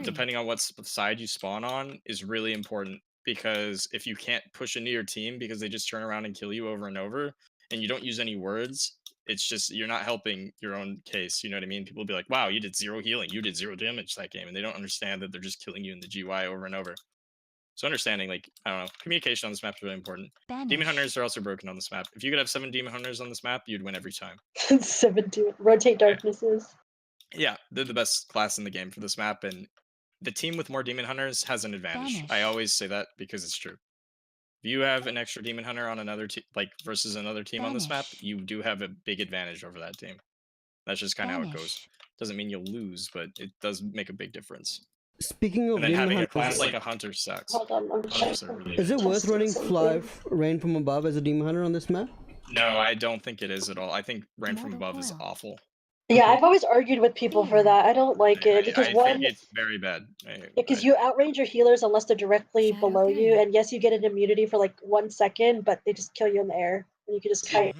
depending on what side you spawn on, is really important. Because if you can't push into your team because they just turn around and kill you over and over, and you don't use any words, it's just you're not helping your own case. You know what I mean? People will be like, "Wow, you did 0 healing, you did 0 damage that game," and they don't understand that they're just killing you in the GY over and over. So understanding, like, I don't know, communication on this map is really important. Demon Hunters are also broken on this map. If you could have 7 Demon Hunters on this map, you'd win every time. 17 rotate darknesses. Yeah, they're the best class in the game for this map, and the team with more Demon Hunters has an advantage. I always say that because it's true. If you have an extra Demon Hunter on another team, like versus another team on this map, you do have a big advantage over that team. That's just kind of how it goes. Doesn't mean you'll lose, but it does make a big difference. Speaking of And then Demon having a Hunters, class like a Hunter sucks. Hold on, I'm Hunters are really is it good. worth running Rain from Above as a Demon Hunter on this map? No, I don't think it is at all. I think Rain from Above is awful. Yeah, I've always argued with people for that. I don't like it because I one, think it's very bad. because you outrange your healers unless they're directly below you, and yes, you get an immunity for like 1 second, but they just kill you in the air, and you can just kite.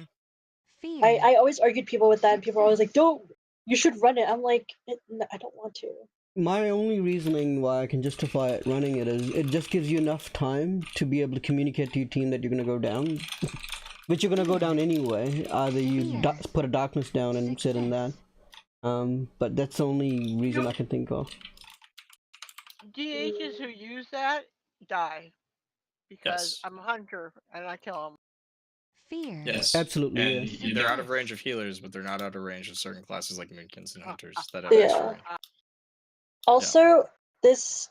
I always argued people with that, and people are always like, "Don't, you should run it." I'm like, no, I don't want to. My only reasoning why I can justify it running it is it just gives you enough time to be able to communicate to your team that you're going to go down. Which you're going to go down anyway. Either you put a darkness down and sit in that. But that's the only reason I can think of. DHs who use that die because I'm a hunter and I kill them. Fear. Yes, absolutely. And Yeah. they're out of range of healers, but they're not out of range of certain classes like Moonkins and Hunters that have Yeah. extra range. Also, this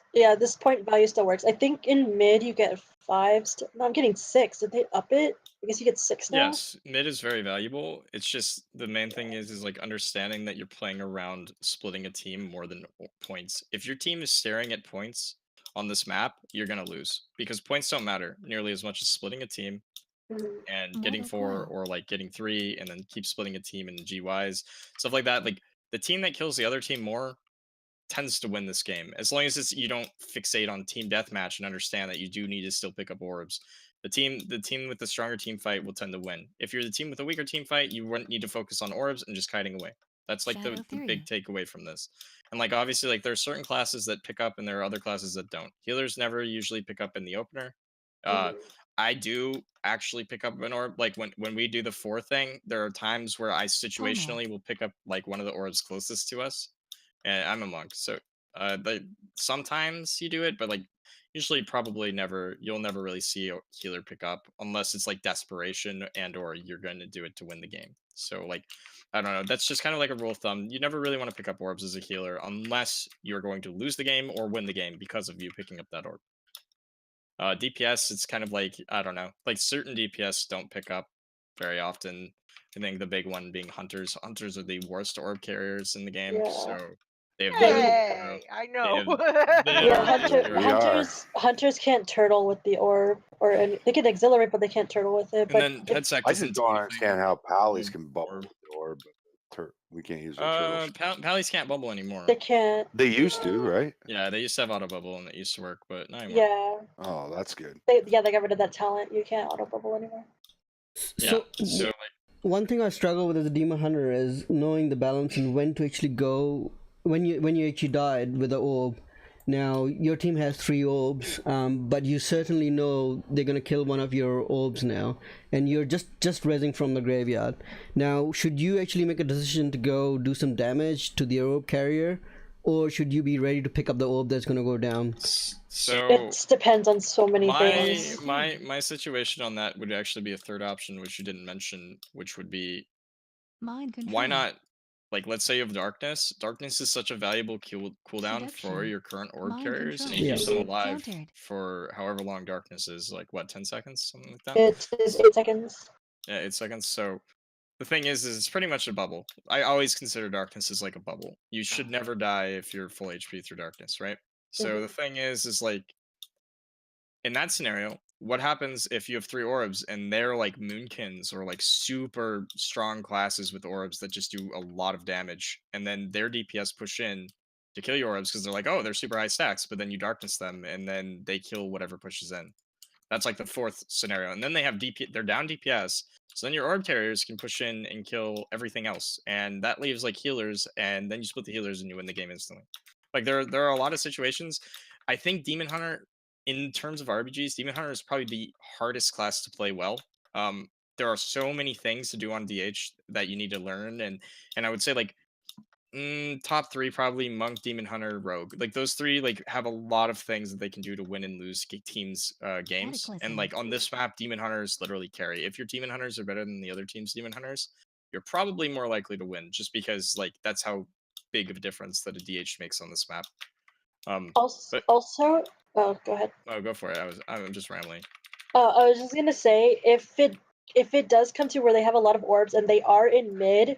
point value still works. I think in mid you get 5. No, I'm getting 6. Did they up it? I guess you get 6 now. Yes, mid is very valuable. It's just the main thing is like understanding that you're playing around splitting a team more than points. If your team is staring at points on this map, you're gonna lose because points don't matter nearly as much as splitting a team and getting 4 or like getting 3 and then keep splitting a team in GYs, stuff like that. Like the team that kills the other team more tends to win this game, as long as you don't fixate on team deathmatch and understand that you do need to still pick up orbs. The team with the stronger team fight will tend to win. If you're the team with a weaker team fight, you need to focus on orbs and just kiting away. That's like the big takeaway from this. And like obviously, like there are certain classes that pick up and there are other classes that don't. Healers never usually pick up in the opener. I do actually pick up an orb. Like when we do the 4 thing, there are times where I situationally will pick up like one of the orbs closest to us. And I'm a monk, so sometimes you do it, but like usually probably never. You'll never really see a healer pick up unless it's like desperation and or you're going to do it to win the game. So like I don't know. That's just kind of like a rule of thumb. You never really want to pick up orbs as a healer unless you're going to lose the game or win the game because of you picking up that orb. DPS, it's kind of like I don't know. Like certain DPS don't pick up very often. I think the big one being Hunters. Hunters are the worst orb carriers in the game, so they have Hey, I know. Hunters can't turtle with the orb, or they can exhilarate, but they can't turtle with it. And then PedSec I just don't understand how Pallies can bubble with the orb. We can't use our turtles. Pallies can't bubble anymore. They can't. They used to, right? Yeah, they used to have auto bubble and it used to work, but not anymore. Yeah. Oh, that's good. They got rid of that talent. You can't auto bubble anymore. Yeah. So, So like, one thing I struggle with as a demon hunter is knowing the balance and when to actually go when you actually died with the orb. Now your team has 3 orbs, but you certainly know they're gonna kill one of your orbs now, and you're just rezzing from the graveyard. Now, should you actually make a decision to go do some damage to the orb carrier, or should you be ready to pick up the orb that's gonna go down? so It depends on so many things. my situation on that would actually be a third option, which you didn't mention, which would be Mind control. why not? Like, let's say you have darkness. Darkness is such a valuable cooldown for Seduction. your current orb Mind carriers, and it control. keeps them alive Countered. for however long darkness is. Like what, 10 seconds, something like that. It is 8 seconds. Yeah, 8 seconds. So the thing is it's pretty much a bubble. I always consider darkness as like a bubble. You should never die if you're full HP through darkness, right? So the thing is like in that scenario, what happens if you have 3 orbs and they're like moonkins or like super strong classes with orbs that just do a lot of damage, and then their DPS push in to kill your orbs because they're like, oh, they're super high stacks, but then you darkness them and then they kill whatever pushes in. That's like the 4th scenario. And then they have they're down DPS. So then your orb carriers can push in and kill everything else. And that leaves like healers, and then you split the healers and you win the game instantly. Like there are a lot of situations. I think Demon Hunter, in terms of RPGs, Demon Hunter is probably the hardest class to play well. There are so many things to do on DH that you need to learn, and I would say like top 3 probably Monk, Demon Hunter, Rogue. Like those 3 like have a lot of things that they can do to win and lose teams games. And like on this map, Demon Hunters literally carry. If your Demon Hunters are better than the other team's Demon Hunters, you're probably more likely to win, just because like that's how big of a difference that a DH makes on this map. Also, oh, go ahead. Oh, go for it. I'm just rambling. I was just gonna say, if it does come to where they have a lot of orbs and they are in mid,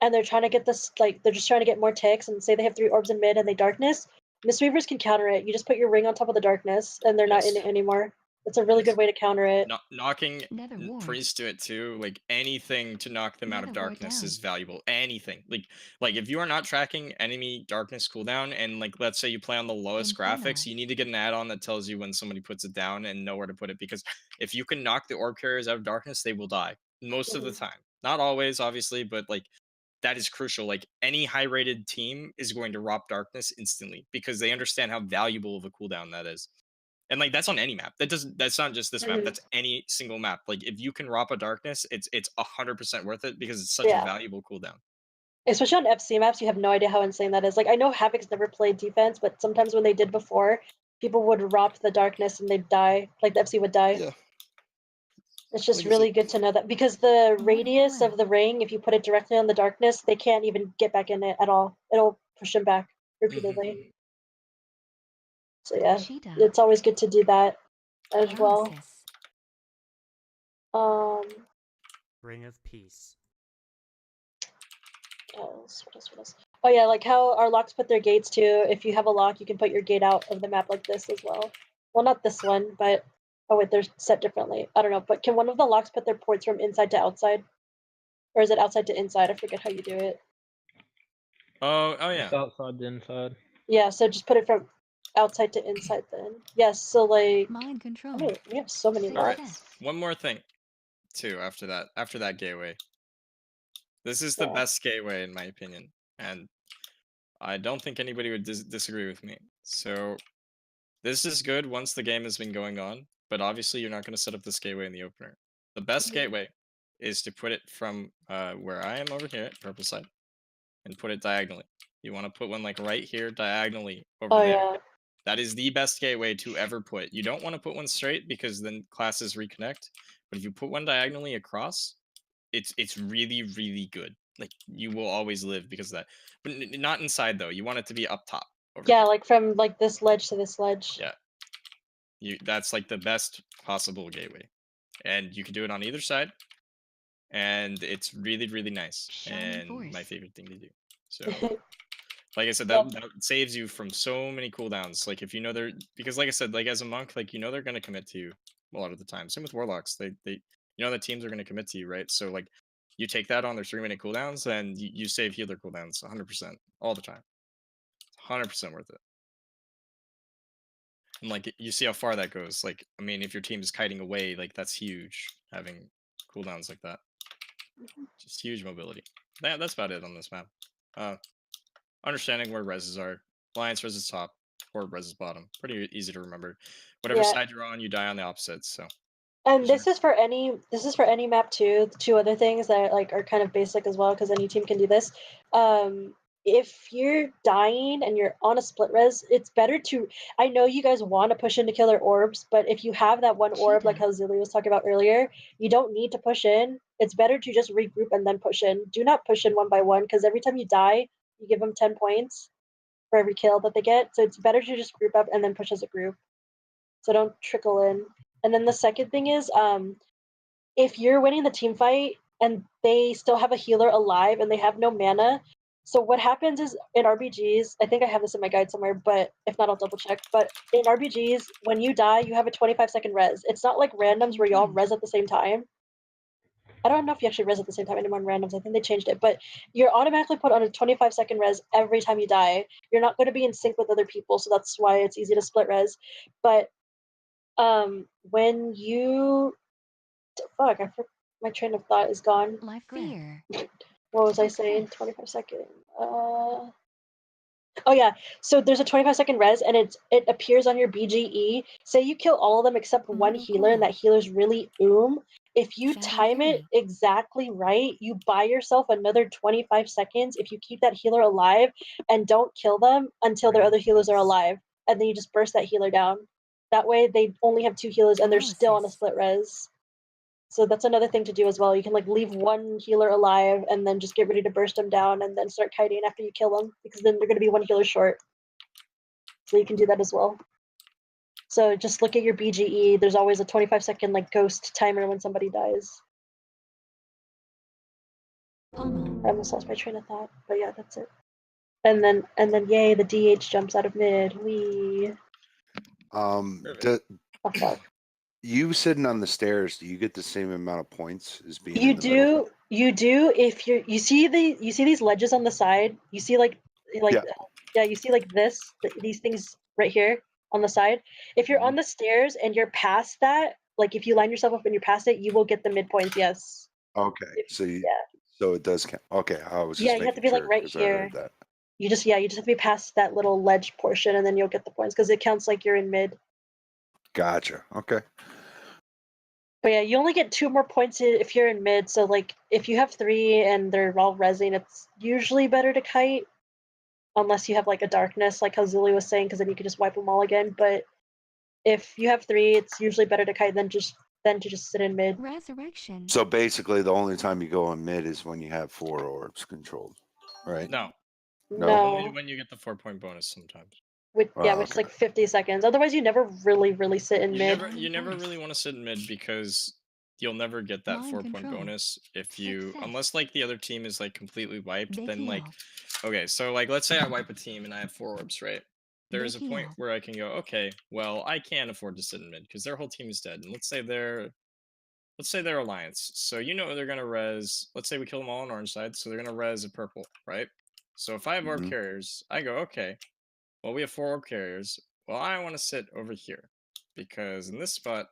and they're trying to get this, like they're just trying to get more ticks, and say they have 3 orbs in mid and they darkness, Mistweavers can counter it. You just put your ring on top of the darkness, and they're not in it anymore. It's a really good way to counter it. Knocking priest to it too, like anything to knock them out of darkness is valuable. Anything, like if you are not tracking enemy darkness cooldown, and like let's say you play on the lowest graphics, you need to get an add-on that tells you when somebody puts it down and know where to put it, because if you can knock the orb carriers out of darkness, they will die most of the time. Not always, obviously, but like that is crucial. Like any high-rated team is going to ROP darkness instantly because they understand how valuable of a cooldown that is. And like that's on any map. That's not just this map. That's any single map. Like if you can ROP a darkness, it's 100% worth it because it's such a valuable cooldown. Especially on FC maps, you have no idea how insane that is. Like I know Havoc's never played defense, but sometimes when they did before, people would ROP the darkness and they'd die. Like the FC would die. Yeah. It's just really good to know that, because the radius of the ring, if you put it directly on the darkness, they can't even get back in it at all. It'll push them back repeatedly. So yeah, it's always good to do that as well. Ring of Peace. What else? Oh yeah, like how our locks put their gates too. If you have a lock, you can put your gate out of the map like this as well. Well, not this one, but oh wait, they're set differently. I don't know, but can one of the locks put their ports from inside to outside? Or is it outside to inside? I forget how you do it. Oh yeah. It's outside to inside. Yeah, so just put it from outside to inside then. Yes, so like mind control. We have so many locks. One more thing, too. After that gateway, this is the best gateway in my opinion, and I don't think anybody would disagree with me. So this is good once the game has been going on, but obviously you're not going to set up this gateway in the opener. The best gateway is to put it from where I am over here, purple side, and put it diagonally. You want to put one like right here diagonally over there. Yeah. That is the best gateway to ever put. You don't want to put one straight because then classes reconnect. But if you put one diagonally across, it's really, really good. Like you will always live because of that. But not inside though. You want it to be up top. Yeah, like from like this ledge to this ledge. Yeah. That's like the best possible gateway. And you can do it on either side. And it's really, really nice. And my favorite thing to do. So like I said, that saves you from so many cooldowns. Like if you know they're, because like I said, like as a monk, like you know they're gonna commit to you a lot of the time. Same with warlocks. They you know the teams are gonna commit to you, right? So like you take that on their 3-minute cooldowns, and you save healer cooldowns 100% all the time. 100% worth it. And like you see how far that goes. Like, I mean, if your team is kiting away, like that's huge. Having cooldowns like that, just huge mobility. That's about it on this map. Understanding where reses are. Alliance res is top, or res is bottom. Pretty easy to remember. Whatever Yeah. side you're on, you die on the opposite. So. And this is for any map too. Two other things that like are kind of basic as well, because any team can do this. If you're dying and you're on a split res, it's better to. I know you guys want to push into killer orbs, but if you have that one orb, like how Zilly was talking about earlier, you don't need to push in. It's better to just regroup and then push in. Do not push in one by one, because every time you die, you give them 10 points for every kill that they get. So it's better to just group up and then push as a group. So don't trickle in. And then the second thing is, if you're winning the team fight and they still have a healer alive and they have no mana, so what happens is in RBGs, I think I have this in my guide somewhere, but if not, I'll double check. But in RBGs, when you die, you have a 25-second res. It's not like randoms where y'all res at the same time. I don't know if you actually res at the same time anymore in randoms. I think they changed it, but you're automatically put on a 25-second res every time you die. You're not going to be in sync with other people, so that's why it's easy to split res. But when you fuck, my train of thought is gone. Life fear. What was I saying? 25 second. Oh yeah. So there's a 25-second res, and it appears on your BGE. Say you kill all of them except one healer, and that healer's really If you time it exactly right, you buy yourself another 25 seconds if you keep that healer alive and don't kill them until their other healers are alive, and then you just burst that healer down. That way they only have 2 healers and they're still on a split res. So that's another thing to do as well. You can like leave one healer alive and then just get ready to burst them down and then start kiting after you kill them, because then they're going to be 1 healer short. So you can do that as well. So just look at your BGE. There's always a 25-second like ghost timer when somebody dies. I almost lost my train of thought, but yeah, that's it. And then yay, the DH jumps out of mid. Wee. Oh fuck. You sitting on the stairs, do you get the same amount of points as being You in the middle? do if you see these ledges on the side. You see like yeah, you see like these things right here on the side. If you're on the stairs and you're past that, like if you line yourself up and you're past it, you will get the mid points. Yes. Okay, so so it does count. Okay, I was just Yeah, you have to be like right because I heard here. that. You just have to be past that little ledge portion, and then you'll get the points because it counts like you're in mid. Gotcha. Okay. But yeah, you only get 2 more points if you're in mid. So like if you have 3 and they're all rezzing, it's usually better to kite, unless you have like a darkness, like how Zilly was saying, because then you can just wipe them all again. But if you have 3, it's usually better to kite than to just sit in mid. Resurrection. So basically, the only time you go in mid is when you have 4 orbs controlled, right? No. No. Only when you get the 4-point bonus sometimes. Which is like 50 seconds. Otherwise, you never really sit in mid. You never really want to sit in mid because you'll never get that 4-point bonus if you unless like the other team is like completely wiped. Then like okay, so like let's say I wipe a team and I have 4 orbs, right? There's a point where I can go, okay, well I can't afford to sit in mid because their whole team is dead. And let's say they're Alliance. So you know they're gonna res. Let's say we kill them all on orange side, so they're gonna res a purple, right? So if I have orb carriers, I go, okay, well we have 4 orb carriers. Well, I want to sit over here because in this spot,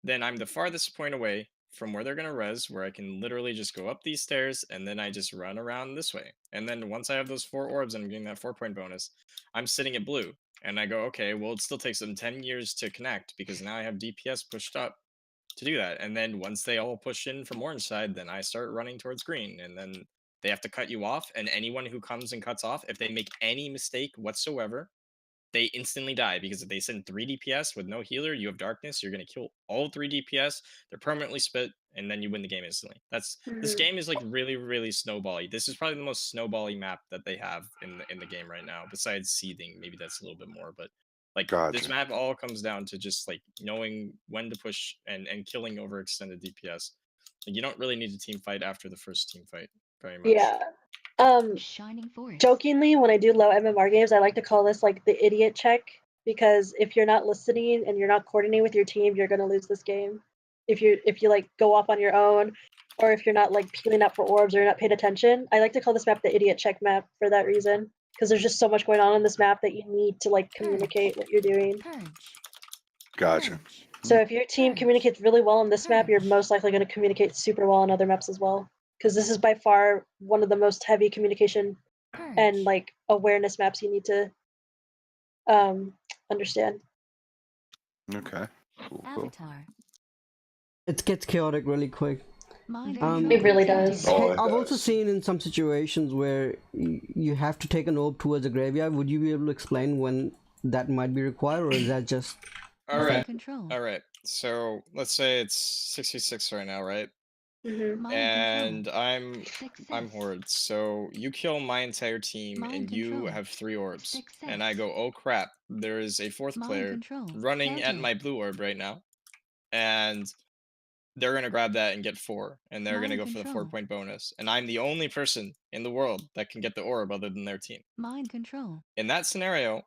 then I'm the farthest point away from where they're gonna res, where I can literally just go up these stairs and then I just run around this way. And then once I have those 4 orbs and I'm getting that 4-point bonus, I'm sitting at blue. And I go, okay, well it still takes them 10 years to connect because now I have DPS pushed up to do that. And then once they all push in from orange side, then I start running towards green. And then they have to cut you off. And anyone who comes and cuts off, if they make any mistake whatsoever, they instantly die, because if they send 3 DPS with no healer, you have darkness, you're going to kill all 3 DPS, they're permanently split, and then you win the game instantly. This game is like really, really snowbally. This is probably the most snowbally map that they have in the game right now, besides seething. Maybe that's a little bit more, but like this map all comes down to just like knowing when to push and killing overextended DPS. Like, you don't really need a team fight after the first team fight very much. Yeah. Shining Force. Jokingly, when I do low MMR games, I like to call this like the idiot check, because if you're not listening and you're not coordinating with your team, you're gonna lose this game. If you like go off on your own, or if you're not like peeling out for orbs or you're not paying attention. I like to call this map the idiot check map for that reason, because there's just so much going on in this map that you need to like communicate what you're doing. Gotcha. So if your team communicates really well on this map, you're most likely going to communicate super well on other maps as well, because this is by far one of the most heavy communication and like awareness maps you need to understand. Okay. Cool. Avatar. It gets chaotic really quick. It really does. Oh, it I've also does. seen in some situations where you have to take an orb towards a graveyard. Would you be able to explain when that might be required, or is that just All right. Control. All right. So let's say it's 66 right now, right? Mm-hmm. And I'm Horde. So you kill my entire team and you have 3 orbs. And I go, oh crap, there is a 4th player running at my blue orb right now. And they're gonna grab that and get 4, and they're gonna go for the 4-point bonus. And I'm the only person in the world that can get the orb other than their team. Mind control. In that scenario,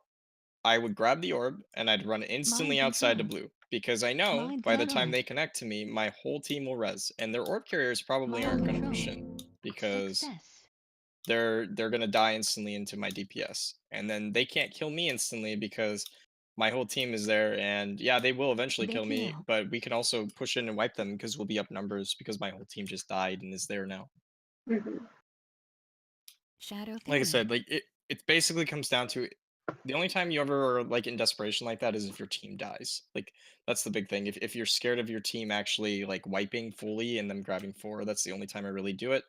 I would grab the orb and I'd run instantly outside to blue, because I know by the time they connect to me, my whole team will res, and their orb carriers probably aren't gonna push in because they're gonna die instantly into my DPS, and then they can't kill me instantly because my whole team is there. And yeah, they will eventually kill me, but we can also push in and wipe them because we'll be up numbers because my whole team just died and is there now. Mm-hmm. Shadow Like I Theory. said, like it basically comes down to the only time you ever are like in desperation like that is if your team dies. Like that's the big thing. If you're scared of your team actually like wiping fully and them grabbing 4, that's the only time I really do it.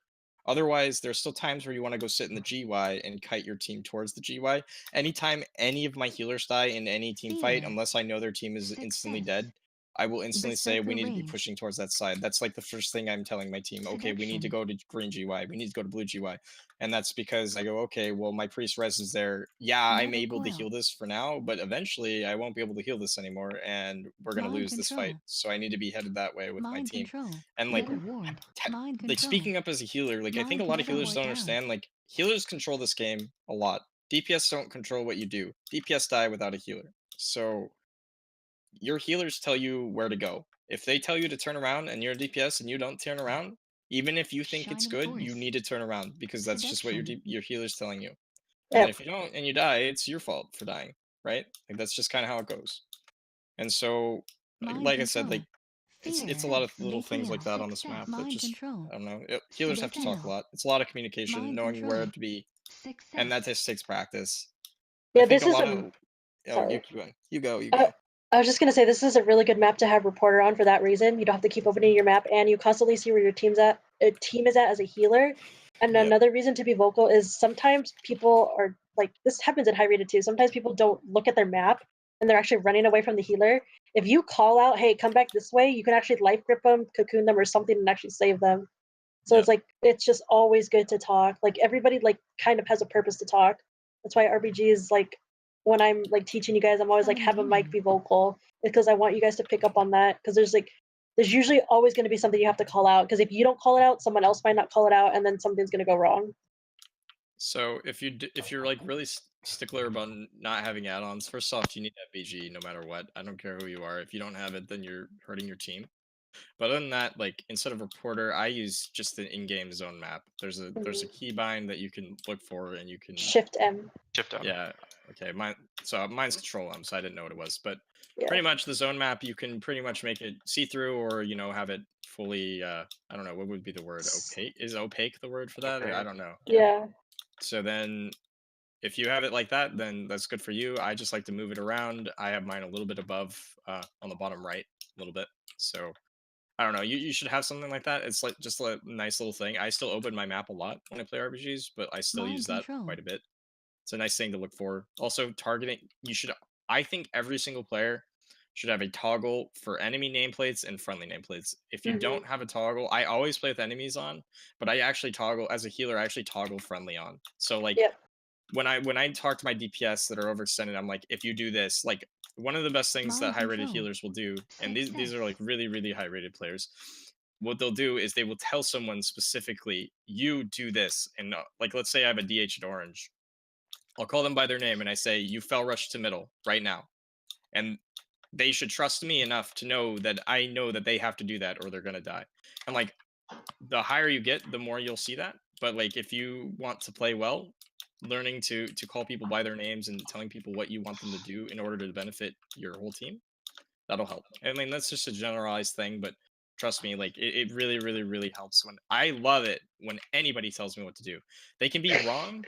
Otherwise, there's still times where you want to go sit in the GY and kite your team towards the GY. Anytime any of my healers die in any team fight, unless I know their team is instantly dead, I will instantly say we need to be pushing towards that side. That's like the first thing I'm telling my team. Okay, we need to go to green GY. We need to go to blue GY. And that's because I go, okay, well, my priest res is there. Yeah, I'm able to heal this for now, but eventually I won't be able to heal this anymore, and we're gonna lose this fight. So I need to be headed that way with my team. And like, like speaking up as a healer, like I think a lot of healers don't understand. Like healers control this game a lot. DPS don't control what you do. DPS die without a healer. So your healers tell you where to go. If they tell you to turn around and you're a DPS and you don't turn around, even if you think it's good, you need to turn around because that's just what your healer's telling you. And then if you don't and you die, it's your fault for dying, right? Like that's just kind of how it goes. And so, like I said, like it's a lot of little things like that on this map that just I don't know. Healers have to talk a lot. It's a lot of communication, knowing where to be, and that just takes practice. Yeah, I think this is oh, sorry. you keep going. You go. You go. I was just gonna say this is a really good map to have reporter on for that reason. You don't have to keep opening your map, and you constantly see where your team is at as a healer. And another reason to be vocal is sometimes people are like, this happens in high rated too. Sometimes people don't look at their map and they're actually running away from the healer. If you call out, hey, come back this way, you can actually life grip them, cocoon them, or something, and actually save them. So it's like it's just always good to talk. Like everybody like kind of has a purpose to talk. That's why RBG is like when I'm like teaching you guys, I'm always like have a mic, be vocal, because I want you guys to pick up on that. Because there's usually always going to be something you have to call out. Because if you don't call it out, someone else might not call it out, and then something's going to go wrong. So if you're like really stickler about not having add-ons, first off, you need FBG no matter what. I don't care who you are. If you don't have it, then you're hurting your team. But other than that, like instead of reporter, I use just the in-game zone map. There's a keybind that you can look for, and you can Shift M. Shift M. Yeah. Okay. Mine's Control M, so I didn't know what it was. But pretty much the zone map, you can pretty much make it see-through, or have it fully. I don't know what would be the word. Opaque is opaque the word for that? I don't know. Yeah. So then, if you have it like that, then that's good for you. I just like to move it around. I have mine a little bit above on the bottom right, a little bit. So I don't know. You should have something like that. It's like just a nice little thing. I still open my map a lot when I play RPGs, but I still use that quite a bit. It's a nice thing to look for. Also, targeting. I think every single player should have a toggle for enemy nameplates and friendly nameplates. If you don't have a toggle, I always play with enemies on, but I actually toggle as a healer. I actually toggle friendly on. So like when I talk to my DPS that are overextended, I'm like, if you do this, like one of the best things that high rated healers will do, and these are like really, really high rated players, what they'll do is they will tell someone specifically, you do this. And like, let's say I have a DH at orange. I'll call them by their name and I say, you fell rush to middle right now. And they should trust me enough to know that I know that they have to do that or they're going to die. And like, the higher you get, the more you'll see that. But like, if you want to play well, learning to call people by their names and telling people what you want them to do in order to benefit your whole team, that'll help. I mean, that's just a generalized thing, but trust me, like it really, really, really helps. When I love it when anybody tells me what to do. They can be wrong,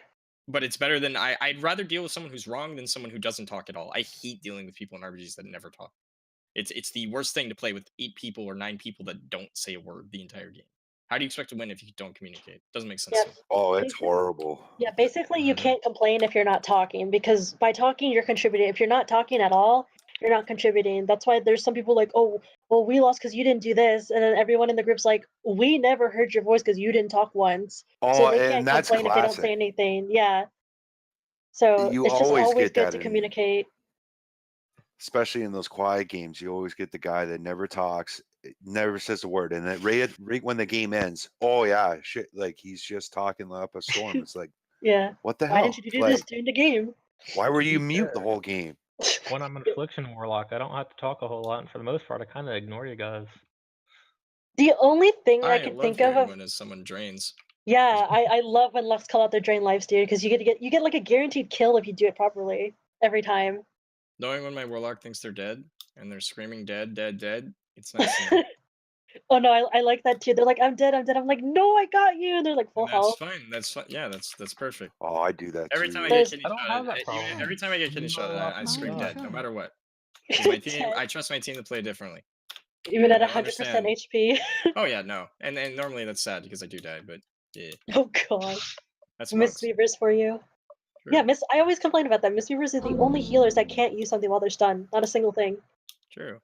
but it's better than I'd rather deal with someone who's wrong than someone who doesn't talk at all. I hate dealing with people in RPGs that never talk. It's the worst thing to play with 8 people or 9 people that don't say a word the entire game. How do you expect to win if you don't communicate? Doesn't make sense. Yeah. To me. Oh, it's horrible. Yeah, basically you can't complain if you're not talking, because by talking you're contributing. If you're not talking at all, you're not contributing. That's why there's some people like, oh, well, we lost because you didn't do this, and then everyone in the group's like, we never heard your voice because you didn't talk once. So Oh, they and can't that's complain if they don't say classic. anything. Yeah. So You it's just always always get good that to in- communicate. Especially in those quiet games, you always get the guy that never talks, never says a word, and then right when the game ends, oh yeah, shit, like he's just talking up a storm. It's like, Yeah. what the Why hell? didn't you do Like, this during the game? why were To you be mute the fair, whole game? when I'm an Affliction Warlock, I don't have to talk a whole lot, and for the most part, I kind of ignore you guys. The only thing I I can love think of, hearing when someone drains. yeah, I love when Lux call out their drain lives, dude, because you get like a guaranteed kill if you do it properly every time. Knowing when my warlock thinks they're dead and they're screaming dead, dead, dead, it's nice to know. Oh no, I like that too. They're like, I'm dead, I'm dead. I'm like, no, I got you. And they're like full And that's health. fine. That's fine. Yeah, that's perfect. Oh, I do that Every too. time I There's- get kidney I don't shot, have that problem. every time I get kidney shot, Warlock I is scream God. dead, no matter what. Because my team, I trust my team to play differently. Even at They'll 100% understand. HP. Oh yeah, no, and normally that's sad because I do die, but yeah, Oh god. that's Miss monks. Weavers for you. True. Yeah, I always complain about that. Miss Weavers are the only healers that can't use something while they're stunned. Not a single thing. True.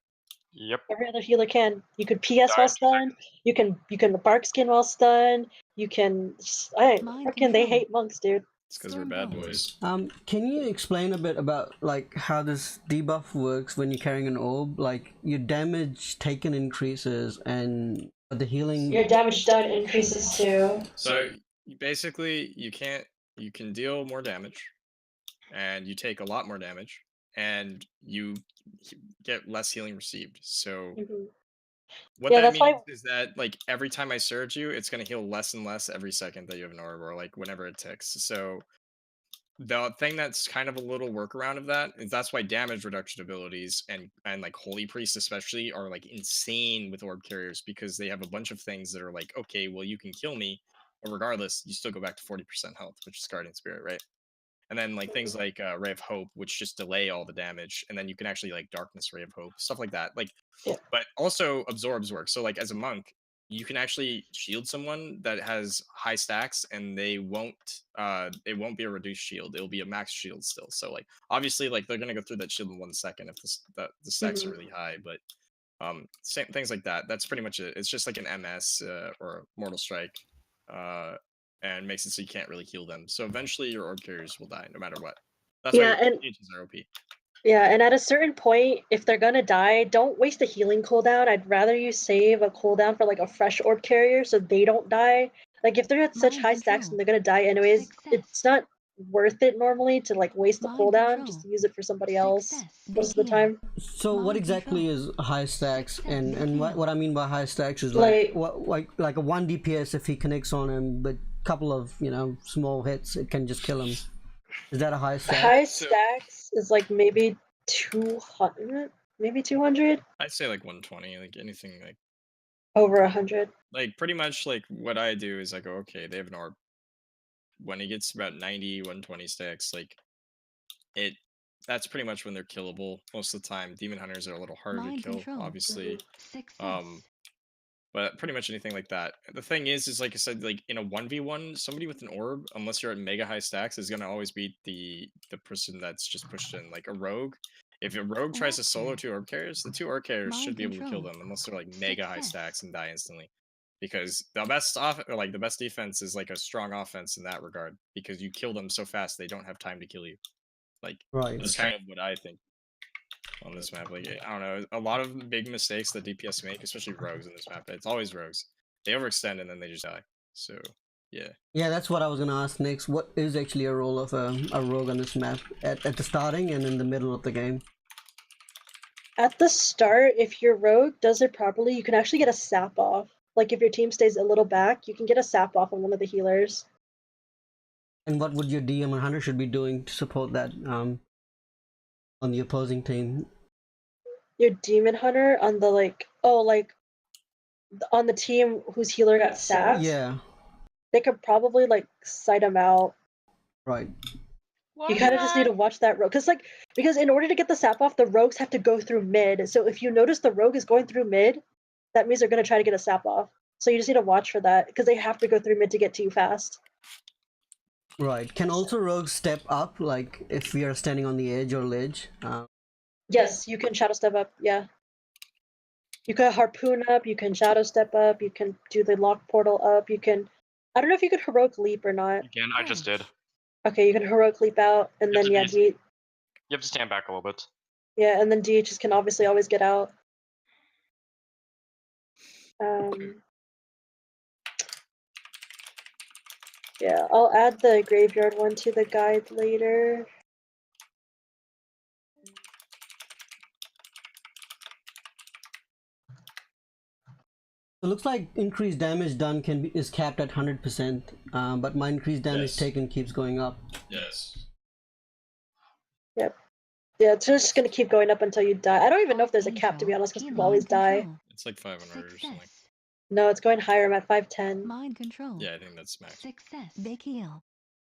Yep. Every other healer can. You could PS while Died. stunned. You can bark skin while stunned. You can. Freaking they hate monks, dude. It's because we're bad boys. Can you explain a bit about like how this debuff works when you're carrying an orb? Like your damage taken increases and the healing. Your damage done increases too. So basically, you can deal more damage, and you take a lot more damage, and you get less healing received. So what Yeah, that that's means why. is that like every time I surge you, it's gonna heal less and less every second that you have an orb, or like whenever it ticks. So the thing that's kind of a little workaround of that is that's why damage reduction abilities and like holy priests especially are like insane with orb carriers, because they have a bunch of things that are like, okay, well you can kill me, but regardless you still go back to 40% health, which is guardian spirit, right? And then like things like ray of hope, which just delay all the damage, and then you can actually like darkness ray of hope, stuff like that, like but also absorbs work. So like as a monk, you can actually shield someone that has high stacks, and it won't be a reduced shield, it'll be a max shield still. So like obviously like they're gonna go through that shield in 1 second if the stacks are really high, but same things like that. That's pretty much it. It's just like an MS or a mortal strike, and makes it so you can't really heal them. So eventually your orb carriers will die no matter what. That's Yeah, why and cages are OP. yeah, and at a certain point, if they're gonna die, don't waste a healing cooldown. I'd rather you save a cooldown for like a fresh orb carrier so they don't die. Like if they're at such high stacks and they're gonna die anyways, it's not worth it normally to like waste the cooldown just to use it for somebody else most of the time. So what exactly is high stacks, and what I mean by high stacks is like like a 1 DPS if he connects on him, but couple of small hits it can just kill him. Is that a high stack? High stacks is like maybe 200, maybe 200, I'd say like 120, like anything like over 100. like pretty much like what I do is I go, okay, they have an orb. When it gets about 90, 120 stacks, like that's pretty much when they're killable. Most of the time, demon hunters are a little harder to kill, obviously. But pretty much anything like that. The thing is like I said, like in a 1v1, somebody with an orb, unless you're at mega high stacks, is gonna always beat the person that's just pushed in. Like a rogue, if a rogue tries to solo 2 orb carriers, the 2 orb carriers should be able to kill them unless they're like mega high stacks and die instantly. Because the best the best defense is like a strong offense in that regard, because you kill them so fast they don't have time to kill you. Like that's kind of what I think on this map. Like I don't know, a lot of big mistakes that DPS make, especially rogues in this map. It's always rogues. They overextend and then they just die. So yeah. Yeah, that's what I was gonna ask next. What is actually a role of a rogue on this map at the starting and in the middle of the game? At the start, if your rogue does it properly, you can actually get a sap off. Like if your team stays a little back, you can get a sap off on one of the healers. And what would your DM and hunter should be doing to support that on the opposing team? Your demon hunter on the on the team whose healer got sapped. Yeah. They could probably like side him out. Right. You kind of just need to watch that rogue, because in order to get the sap off, the rogues have to go through mid. So if you notice the rogue is going through mid, that means they're going to try to get a sap off. So you just need to watch for that because they have to go through mid to get to you fast. Right. Can also rogues step up, like if we are standing on the edge or ledge? Yes, you can shadow step up. Yeah. You can harpoon up. You can shadow step up. You can do the lock portal up. You can. I don't know if you could heroic leap or not. Again, I just did. Okay, you can heroic leap out, and then yeah, You have to stand back a little bit. yeah, and then DHs can obviously always get out. Yeah, I'll add the graveyard one to the guide later. It looks like increased damage done is capped at 100%, but my increased damage taken keeps going up. Yes. Yep. Yeah, it's just gonna keep going up until you die. I don't even know if there's a cap, to be honest, because people always die. It's like 500 or something. No, it's going higher. I'm at 510. Mind control. Yeah, I think that's max. Success. Big heal.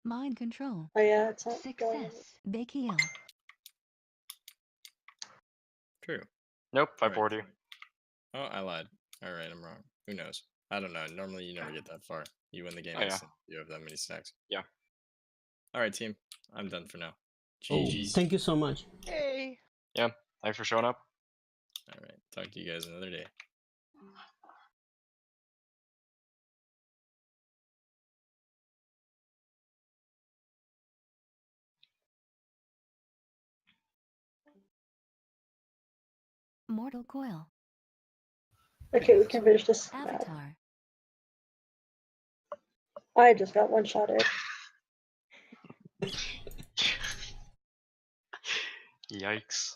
Mind control. Oh yeah, it's not Success. Big heal. True. Nope, 540. Oh, I lied. All right, I'm wrong. Who knows? I don't know. Normally, you never get that far. You win the game. Oh, yeah. You have that many stacks. Yeah. All right, team. I'm done for now. Oh, GG's. thank you so much. Hey. Yeah. Thanks for showing up. All right. Talk to you guys another day. Mortal coil. Okay, we can finish this. Avatar. I just got one-shotted. Yikes.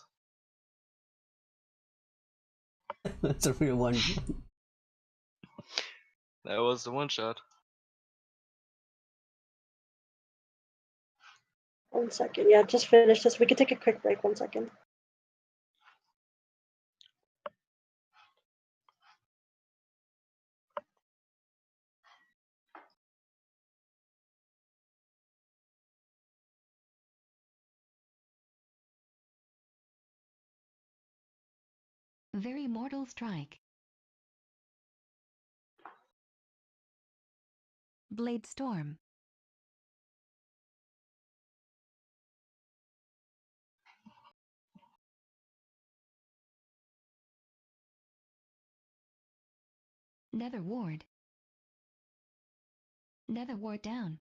That's a real one. That was the one shot. 1 second. Yeah, just finish this. We could take a quick break. 1 second. Very mortal strike. Blade storm. Nether ward. Nether ward down.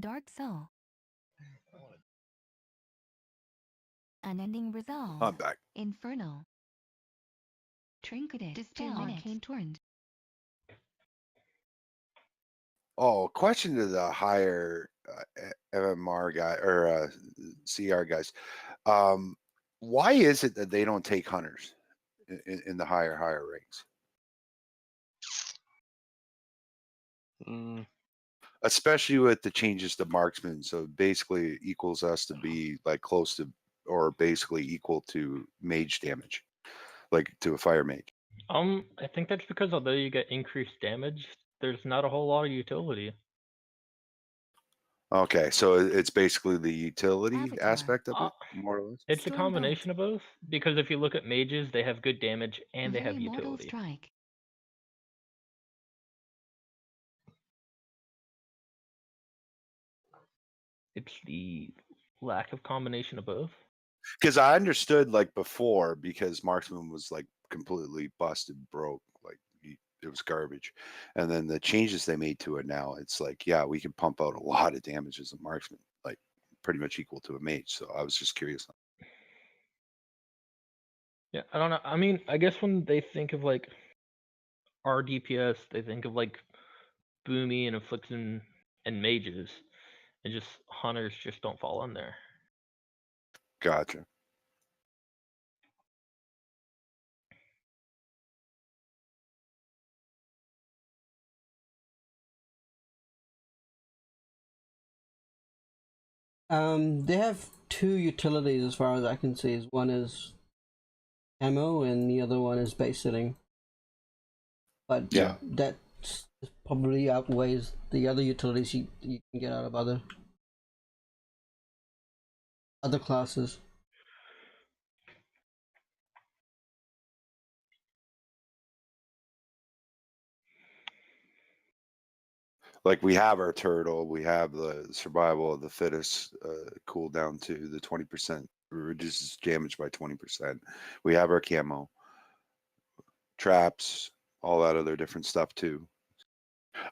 Dark soul. Unending resolve. I'm back. Infernal. Trinketed. Dispel. Arcane torrent. Oh, question to the higher MMR guy or CR guys. Why is it that they don't take hunters in the higher ranks? Especially with the changes to marksman, so basically it equals us to be like close to or basically equal to mage damage, like to a fire mage. I think that's because although you get increased damage, there's not a whole lot of utility. Okay, so it's basically the utility aspect of it, more or less. It's a combination of both, because if you look at mages, they have good damage and they have Very mortal utility. strike. It's the lack of combination of both. Because I understood like before, because marksman was like completely busted, broke, like it was garbage, and then the changes they made to it now, it's like, yeah, we can pump out a lot of damage as a marksman, like pretty much equal to a mage. So I was just curious. Yeah, I don't know. I mean, I guess when they think of like our DPS, they think of like Boomy and Affliction and mages, and just hunters just don't fall in there. Gotcha. They have two utilities as far as I can see. One is ammo and the other one is base sitting. But Yeah. that probably outweighs the other utilities you can get out of other classes. Like we have our turtle, we have the survival of the fittest cooldown to the 20%, reduces damage by 20%. We have our camo, traps, all that other different stuff too.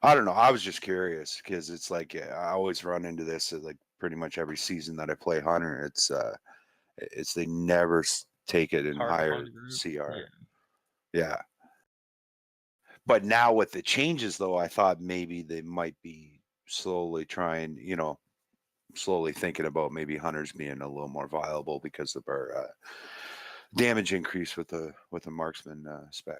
I don't know. I was just curious because it's like I always run into this at like pretty much every season that I play Hunter. It's they never take it in Hard to higher find a group. CR. Yeah. Yeah. But now with the changes, though, I thought maybe they might be slowly trying, slowly thinking about maybe hunters being a little more viable because of our damage increase with the marksman spec.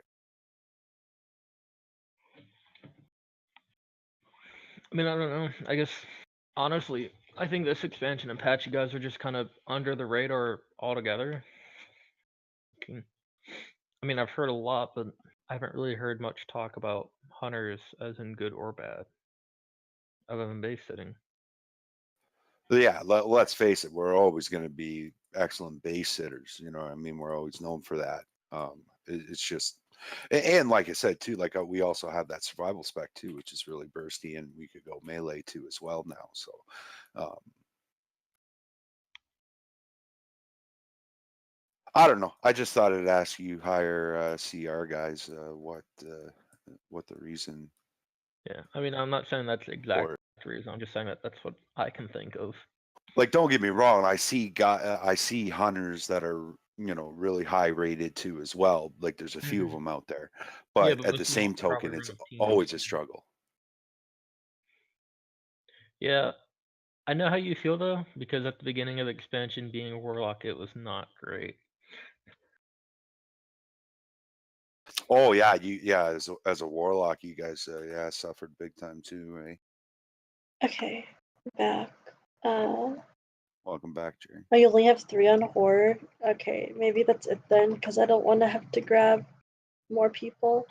I mean, I don't know. I guess honestly, I think this expansion and patch, you guys are just kind of under the radar altogether. I mean, I've heard a lot, but I haven't really heard much talk about hunters as in good or bad, other than base sitting. Yeah, let's face it, we're always going to be excellent base sitters. You know what I mean? We're always known for that. It's just, and like I said too, like we also have that survival spec too, which is really bursty, and we could go melee too as well now. So, I don't know. I just thought I'd ask you higher CR guys what the reason. Yeah, I mean, I'm not saying that's the exact reason. I'm just saying that that's what I can think of. Like, don't get me wrong. I see hunters that are really high rated too as well. Like, there's a few of them out there, Yeah, but at the most of them same probably token, run it's a team. always a struggle. Yeah, I know how you feel though, because at the beginning of the expansion, being a warlock, it was not great. Oh yeah, as a warlock, you guys suffered big time too, right? Okay, back. Welcome back, Jerry. Oh, you only have 3 on Horde? Okay, maybe that's it then, because I don't want to have to grab more people.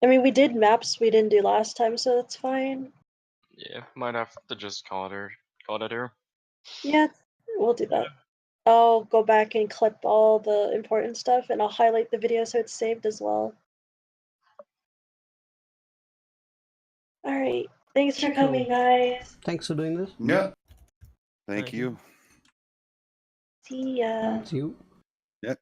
I mean, we did maps we didn't do last time, so that's fine. Yeah, might have to just call it here. Yeah, we'll do that. I'll go back and clip all the important stuff, and I'll highlight the video so it's saved as well. Alright, thanks for coming, guys. Thanks for doing this. Yeah. Thank you. See ya. See you. Yep.